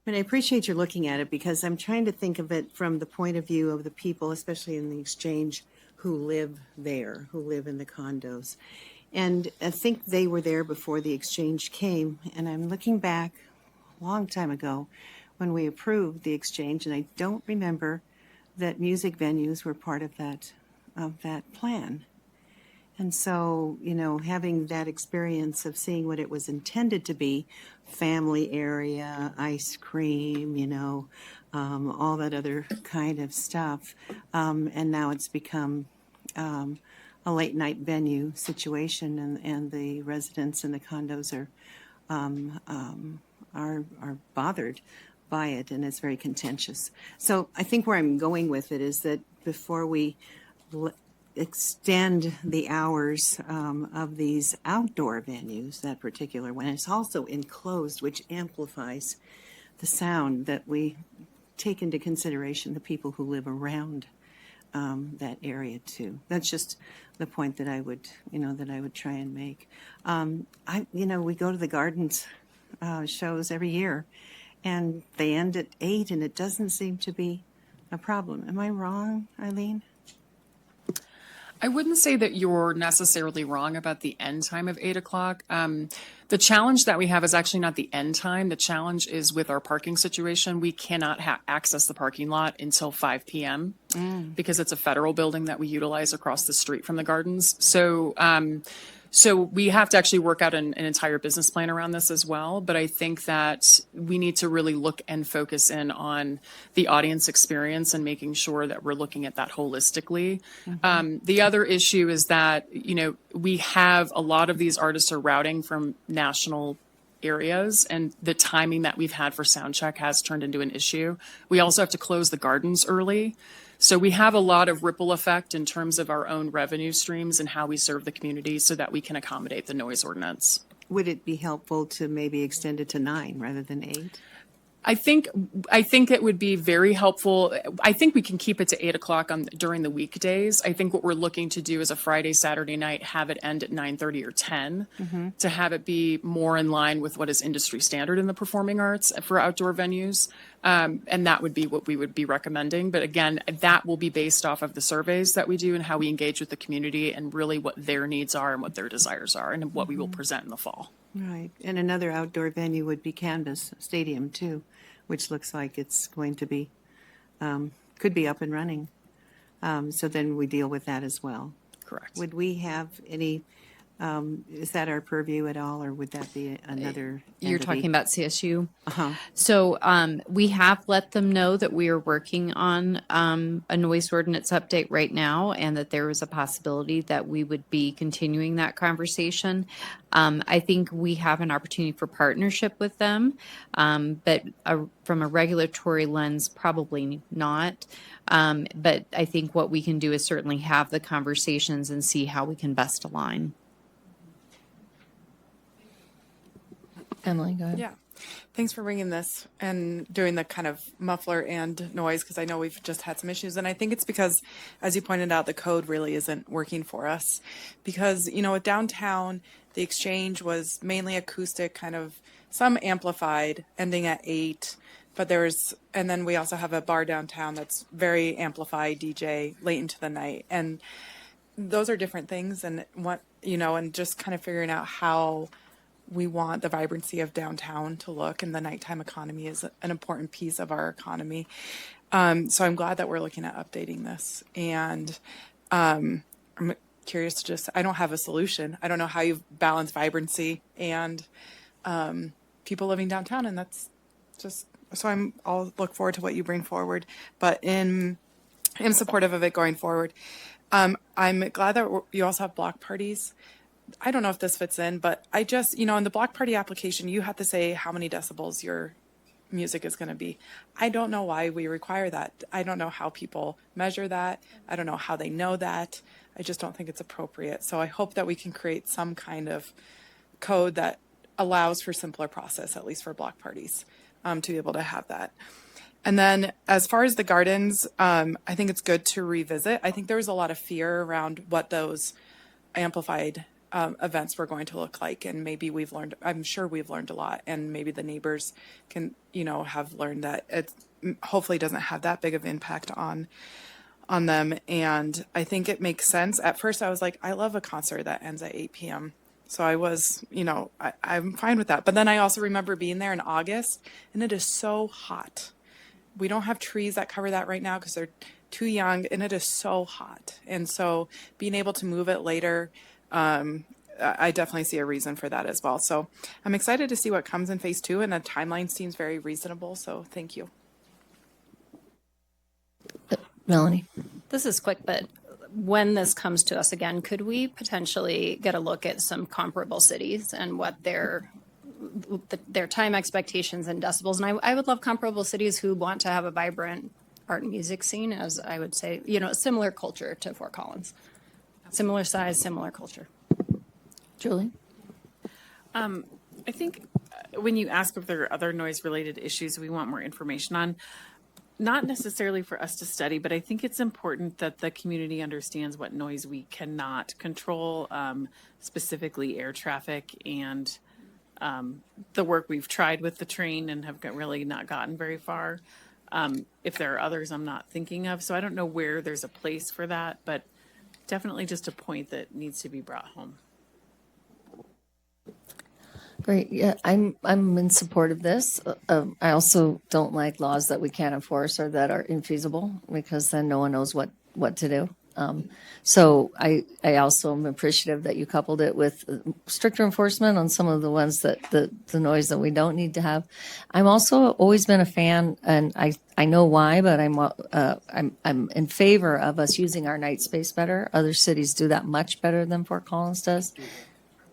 appreciate you're looking at it, because I'm trying to think of it from the point of view of the people, especially in the Exchange, who live there, who live in the condos. And I think they were there before the Exchange came. And I'm looking back a long time ago when we approved the Exchange, and I don't remember that music venues were part of that plan. And so, having that experience of seeing what it was intended to be, family area, ice cream, all that other kind of stuff, and now it's become a late night venue situation, and the residents in the condos are bothered by it, and it's very contentious. So I think where I'm going with it is that before we extend the hours of these outdoor venues, that particular one, it's also enclosed, which amplifies the sound, that we take into consideration the people who live around that area too. That's just the point that I would try and make. We go to the gardens shows every year, and they end at 8, and it doesn't seem to be a problem. Am I wrong, Eileen? I wouldn't say that you're necessarily wrong about the end time of 8 o'clock. The challenge that we have is actually not the end time. The challenge is with our parking situation. We cannot access the parking lot until 5 p.m. Because it's a federal building that we utilize across the street from the gardens. So we have to actually work out an entire business plan around this as well. But I think that we need to really look and focus in on the audience experience and making sure that we're looking at that holistically. The other issue is that, we have a lot of these artists are routing from national areas, and the timing that we've had for sound check has turned into an issue. We also have to close the gardens early. So we have a lot of ripple effect in terms of our own revenue streams and how we serve the community so that we can accommodate the noise ordinance. Would it be helpful to maybe extend it to 9 rather than 8? I think it would be very helpful. I think we can keep it to 8 o'clock during the weekdays. I think what we're looking to do is a Friday, Saturday night, have it end at 9:30 or 10 to have it be more in line with what is industry standard in the performing arts for outdoor venues. And that would be what we would be recommending. But again, that will be based off of the surveys that we do and how we engage with the community and really what their needs are and what their desires are and what we will present in the fall. Right. And another outdoor venue would be Canvas Stadium too, which looks like it's going to be, could be up and running. So then we deal with that as well. Correct. Would we have any, is that our purview at all, or would that be another You're entity? talking about CSU. Uh-huh. So we have let them know that we are working on a noise ordinance update right now, and that there is a possibility that we would be continuing that conversation. I think we have an opportunity for partnership with them, but from a regulatory lens, probably not. But I think what we can do is certainly have the conversations and see how we can best align. Emily, go ahead. Yeah. Thanks for bringing this and doing the kind of muffler and noise, because I know we've just had some issues. And I think it's because, as you pointed out, the code really isn't working for us. Because, with downtown, the exchange was mainly acoustic, kind of some amplified, ending at 8. But and then we also have a bar downtown that's very amplified DJ late into the night. And those are different things. And and just kind of figuring out how we want the vibrancy of downtown to look, and the nighttime economy is an important piece of our economy. So I'm glad that we're looking at updating this. And I'm curious I don't have a solution. I don't know how you balance vibrancy and people living downtown. And that's just, so I'll look forward to what you bring forward, but I'm supportive of it going forward. I'm glad that you also have block parties. I don't know if this fits in, but I just, in the block party application, you have to say how many decibels your music is going to be. I don't know why we require that. I don't know how people measure that. I don't know how they know that. I just don't think it's appropriate. So I hope that we can create some kind of code that allows for simpler process, at least for block parties, to be able to have that. And then as far as the gardens, I think it's good to revisit. I think there was a lot of fear around what those amplified events were going to look like, and maybe I'm sure we've learned a lot, and maybe the neighbors can have learned that it hopefully doesn't have that big of impact on them. And I think it makes sense. At first I was like, I love a concert that ends at 8 p.m. So I was, I'm fine with that. But then I also remember being there in August, and it is so hot. We don't have trees that cover that right now because too young, and it is so hot. And so being able to move it later, I definitely see a reason for that as well. So I'm excited to see what comes in phase 2, and the timeline seems very reasonable. So thank you. Melanie. This is quick, but when this comes to us again, could we potentially get a look at some comparable cities and what their time expectations and decibels? And I would love comparable cities who want to have a vibrant art and music scene, as I would say, a similar culture to Fort Collins. Similar size, similar culture. Julie? I think when you ask if there are other noise-related issues we want more information on, not necessarily for us to study, but I think it's important that the community understands what noise we cannot control, specifically air traffic and the work we've tried with the train and have really not gotten very far. If there are others I'm not thinking of, so I don't know where there's a place for that, but definitely just a point that needs to be brought home. Great. Yeah, I'm in support of this. I also don't like laws that we can't enforce or that are infeasible, because then no one knows what to do. So I also am appreciative that you coupled it with stricter enforcement on some of the ones that the noise that we don't need to have. I'm also always been a fan, and I know why, but I'm in favor of us using our night space better. Other cities do that much better than Fort Collins does.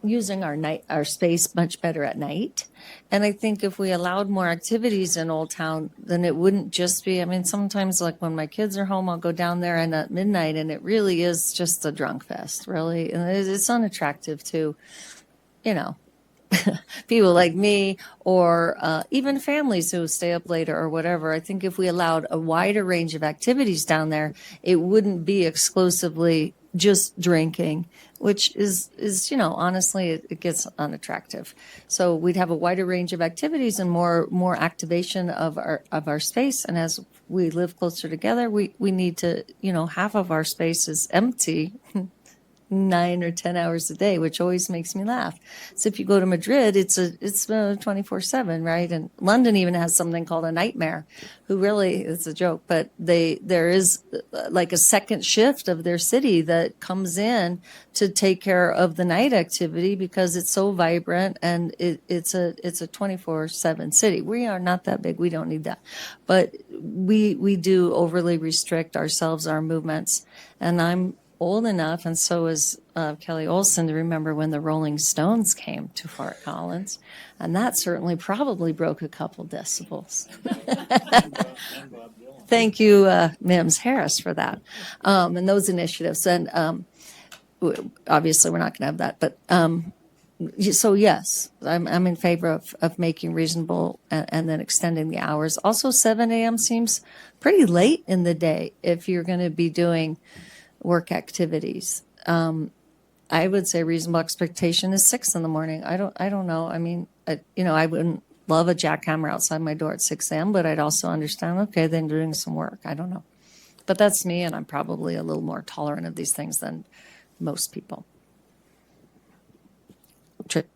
Using our space much better at night. And I think if we allowed more activities in Old Town, then it wouldn't just be, sometimes like when my kids are home, I'll go down there and at midnight, and it really is just a drunk fest, really. And it's unattractive to, people like me, or even families who stay up later or whatever. I think if we allowed a wider range of activities down there, it wouldn't be exclusively just drinking, which is honestly, it gets unattractive. So we'd have a wider range of activities and more activation of our space. And as we live closer together, we need to, half of our space is empty 9 or 10 hours a day, which always makes me laugh. So if you go to Madrid, it's 24/7, right? And London even has something called a nightmare, who really, it's a joke, but there is like a second shift of their city that comes in to take care of the night activity, because it's so vibrant, and it's a 24/7 city. We are not that big. We don't need that. But we do overly restrict ourselves, our movements. And I'm old enough, and so is Kelly Olson, to remember when the Rolling Stones came to Fort Collins, and that certainly probably broke a couple decibels. Thank you, Mims Harris, for that, and those initiatives. And obviously, we're not going to have that, but so yes, I'm in favor of making reasonable and then extending the hours. Also, 7 a.m. seems pretty late in the day if you're going to be doing work activities. I would say reasonable expectation is 6 in the morning. I don't know. I wouldn't love a jackhammer outside my door at 6 a.m., but I'd also understand, okay, then doing some work. I don't know. But that's me, and I'm probably a little more tolerant of these things than most people. Trip.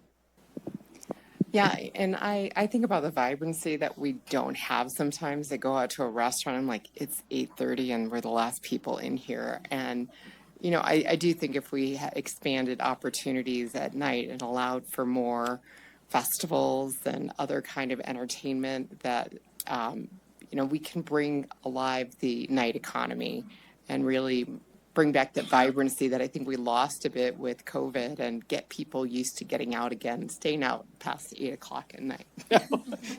Yeah, and I think about the vibrancy that we don't have sometimes. I go out to a restaurant, I'm like, it's 8:30 and we're the last people in here. And, I do think if we expanded opportunities at night and allowed for more festivals and other kind of entertainment, that, we can bring alive the night economy and really bring back that vibrancy that I think we lost a bit with COVID, and get people used to getting out again, staying out past 8 o'clock at night.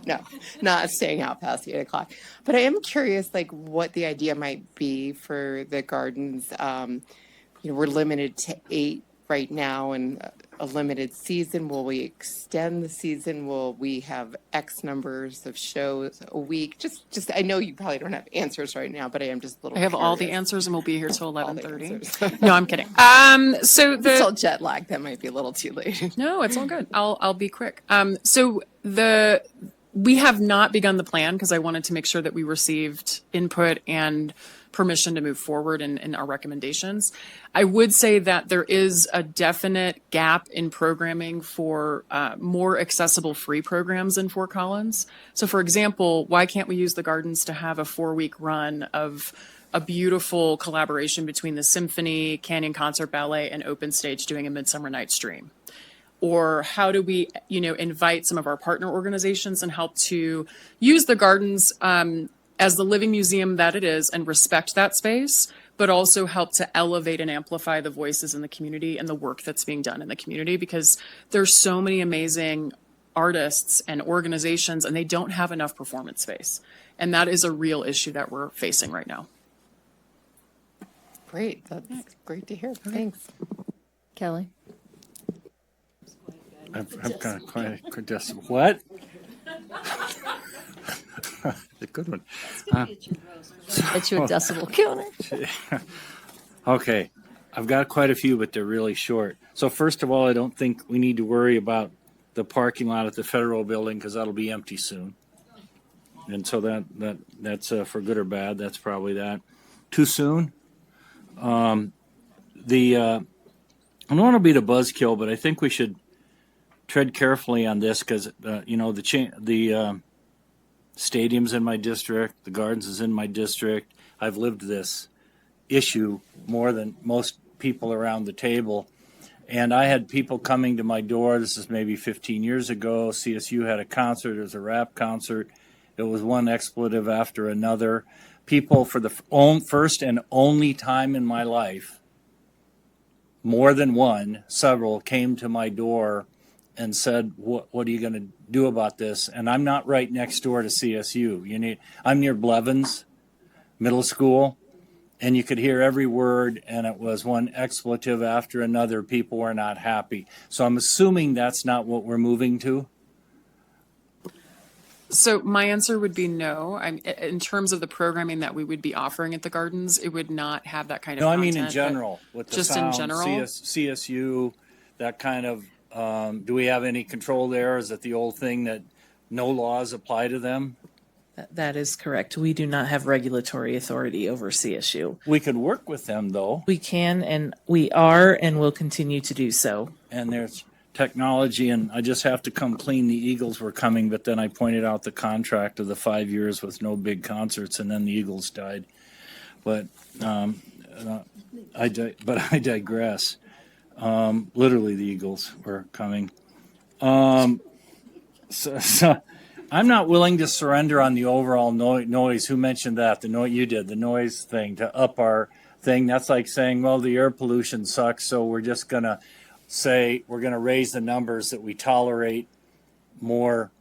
No, not staying out past 8 o'clock. But I am curious, what the idea might be for the gardens. We're limited to 8 right now, and a limited season. Will we extend the season? Will we have X numbers of shows a week? Just I know you probably don't have answers right now, but I am just a little I have all the curious. answers, and we'll be here till All the 11:30. answers. No, I'm kidding. So It's all jet lag. That might be a little too late. No, it's all good. I'll be quick. We have not begun the plan, because I wanted to make sure that we received input and permission to move forward in our recommendations. I would say that there is a definite gap in programming for more accessible free programs in Fort Collins. So for example, why can't we use the gardens to have a 4-week run of a beautiful collaboration between the symphony, Canyon Concert Ballet, and Open Stage doing a Midsummer Night's Dream? Or how do we, invite some of our partner organizations and help to use the gardens as the living museum that it is and respect that space, but also help to elevate and amplify the voices in the community and the work that's being done in the community, because there's so many amazing artists and organizations and they don't have enough performance space. And that is a real issue that we're facing right now. Great. That's great to hear. Thanks. Kelly? I'm kind of quite decibel. What? The good one. Bet you a decibel counter. Okay, I've got quite a few, but they're really short. So first of all, I don't think we need to worry about the parking lot at the federal building because that'll be empty soon. And so that's for good or bad. That's probably that. Too soon. I don't want to be the buzzkill, but I think we should tread carefully on this because the stadium's in my district, the gardens is in my district. I've lived this issue more than most people around the table. And I had people coming to my door. This is maybe 15 years ago. CSU had a concert. It was a rap concert. It was one expletive after another. People, for the first and only time in my life, more than one, several, came to my door and said, what are you going to do about this? And I'm not right next door to CSU. I'm near Blevins Middle School, and you could hear every word, and it was one expletive after another. People were not happy. So I'm assuming that's not what we're moving to. So my answer would be no. In terms of the programming that we would be offering at the gardens, it would not have that kind of content. No, I mean in general. With the just sound, in general? CSU, that kind of, do we have any control there? Is it the old thing that no laws apply to them? That is correct. We do not have regulatory authority over CSU. We could work with them, though. We can, and we are, and will continue to do so. And there's technology, and I just have to come clean. The Eagles were coming, but then I pointed out the contract of the 5 years with no big concerts, and then the Eagles died. But I digress. Literally, the Eagles were coming. So I'm not willing to surrender on the overall noise. Who mentioned that? The noise you did, the noise thing, to up our thing. That's like saying, well, the air pollution sucks, so we're just going to say we're going to raise the numbers that we tolerate more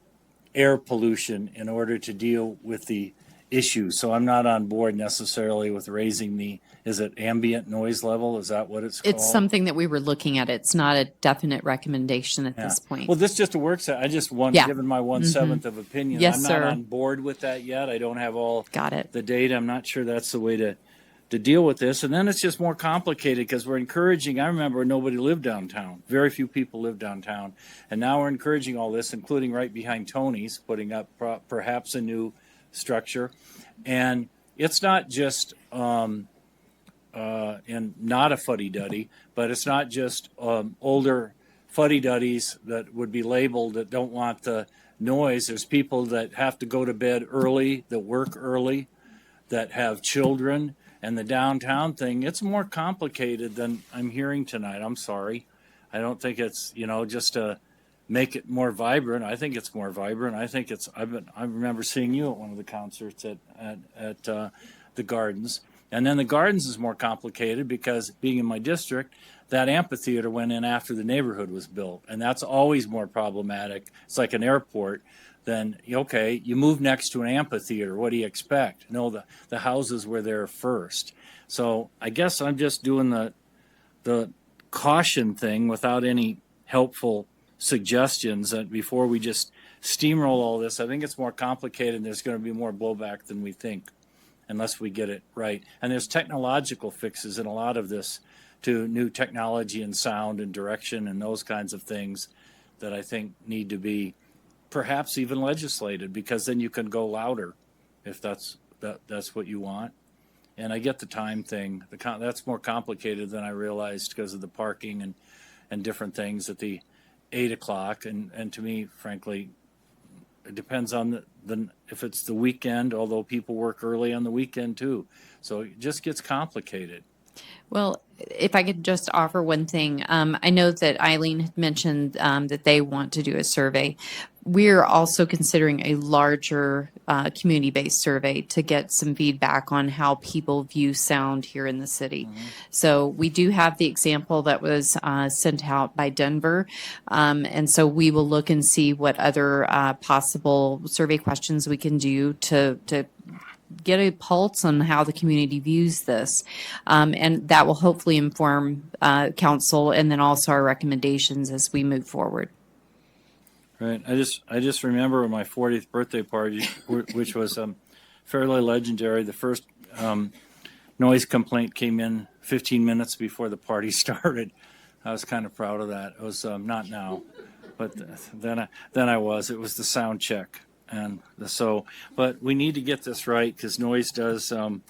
air pollution in order to deal with the issue. So I'm not on board necessarily with raising is it ambient noise level? Is that what it's called? It's something that we were looking at. It's not a definite recommendation at this point. Well, this just a work set. I just given my 1/7 of opinion. Yes, I'm sir. not on board with that yet. I don't have all Got it. the data. I'm not sure that's the way to deal with this. And then it's just more complicated because we're encouraging. I remember nobody lived downtown. Very few people lived downtown. And now we're encouraging all this, including right behind Tony's, putting up perhaps a new structure. And it's not just and not a fuddy-duddy, but it's not just older fuddy-duddies that would be labeled that don't want the noise. There's people that have to go to bed early, that work early, that have children. And the downtown thing, it's more complicated than I'm hearing tonight. I'm sorry. I don't think it's, just to make it more vibrant. I think it's more vibrant. I think I remember seeing you at one of the concerts at the Gardens. And then the Gardens is more complicated because being in my district, that amphitheater went in after the neighborhood was built. And that's always more problematic. It's like an airport. Then, okay, you move next to an amphitheater. What do you expect? No, the houses were there first. So I guess I'm just doing the caution thing without any helpful suggestions that before we just steamroll all this. I think it's more complicated and there's going to be more blowback than we think unless we get it right. And there's technological fixes in a lot of this to new technology and sound and direction and those kinds of things that I think need to be perhaps even legislated, because then you can go louder if that's what you want. And I get the time thing. That's more complicated than I realized because of the parking and different things at the 8 o'clock. And to me, frankly, it depends on if it's the weekend, although people work early on the weekend too. So it just gets complicated. Well, if I could just offer one thing, I know that Eileen had mentioned that they want to do a survey. We're also considering a larger community-based survey to get some feedback on how people view sound here in the city. So we do have the example that was sent out by Denver, and so we will look and see what other possible survey questions we can do to get a pulse on how the community views this. And that will hopefully inform council and then also our recommendations as we move forward. Right. I just remember my 40th birthday party, which was fairly legendary. The first noise complaint came in 15 minutes before the party started. I was kind of proud of that. It was not now, but then I was. It was the sound check. And but we need to get this right because noise does, it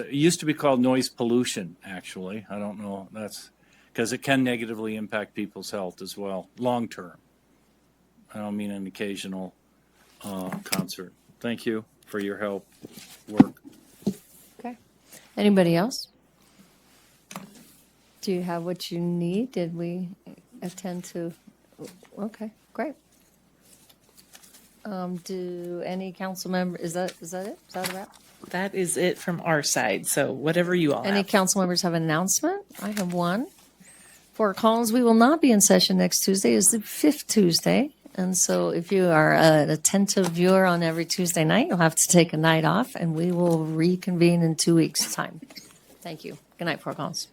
used to be called noise pollution, actually. I don't know, that's because it can negatively impact people's health as well, long term. I don't mean an occasional concert. Thank you for your help, work. Okay. Anybody else? Do you have what you need? Did we attend to? Okay, great. Do any council member, is that it? Is that a wrap? That is it from our side. So whatever you all Any have. council members have an announcement? I have one. Fort Collins, we will not be in session next Tuesday. Is the 5th Tuesday. And so if you are an attentive viewer on every Tuesday night, you'll have to take a night off and we will reconvene in 2 weeks' time. Thank you. Good night, Fort Collins.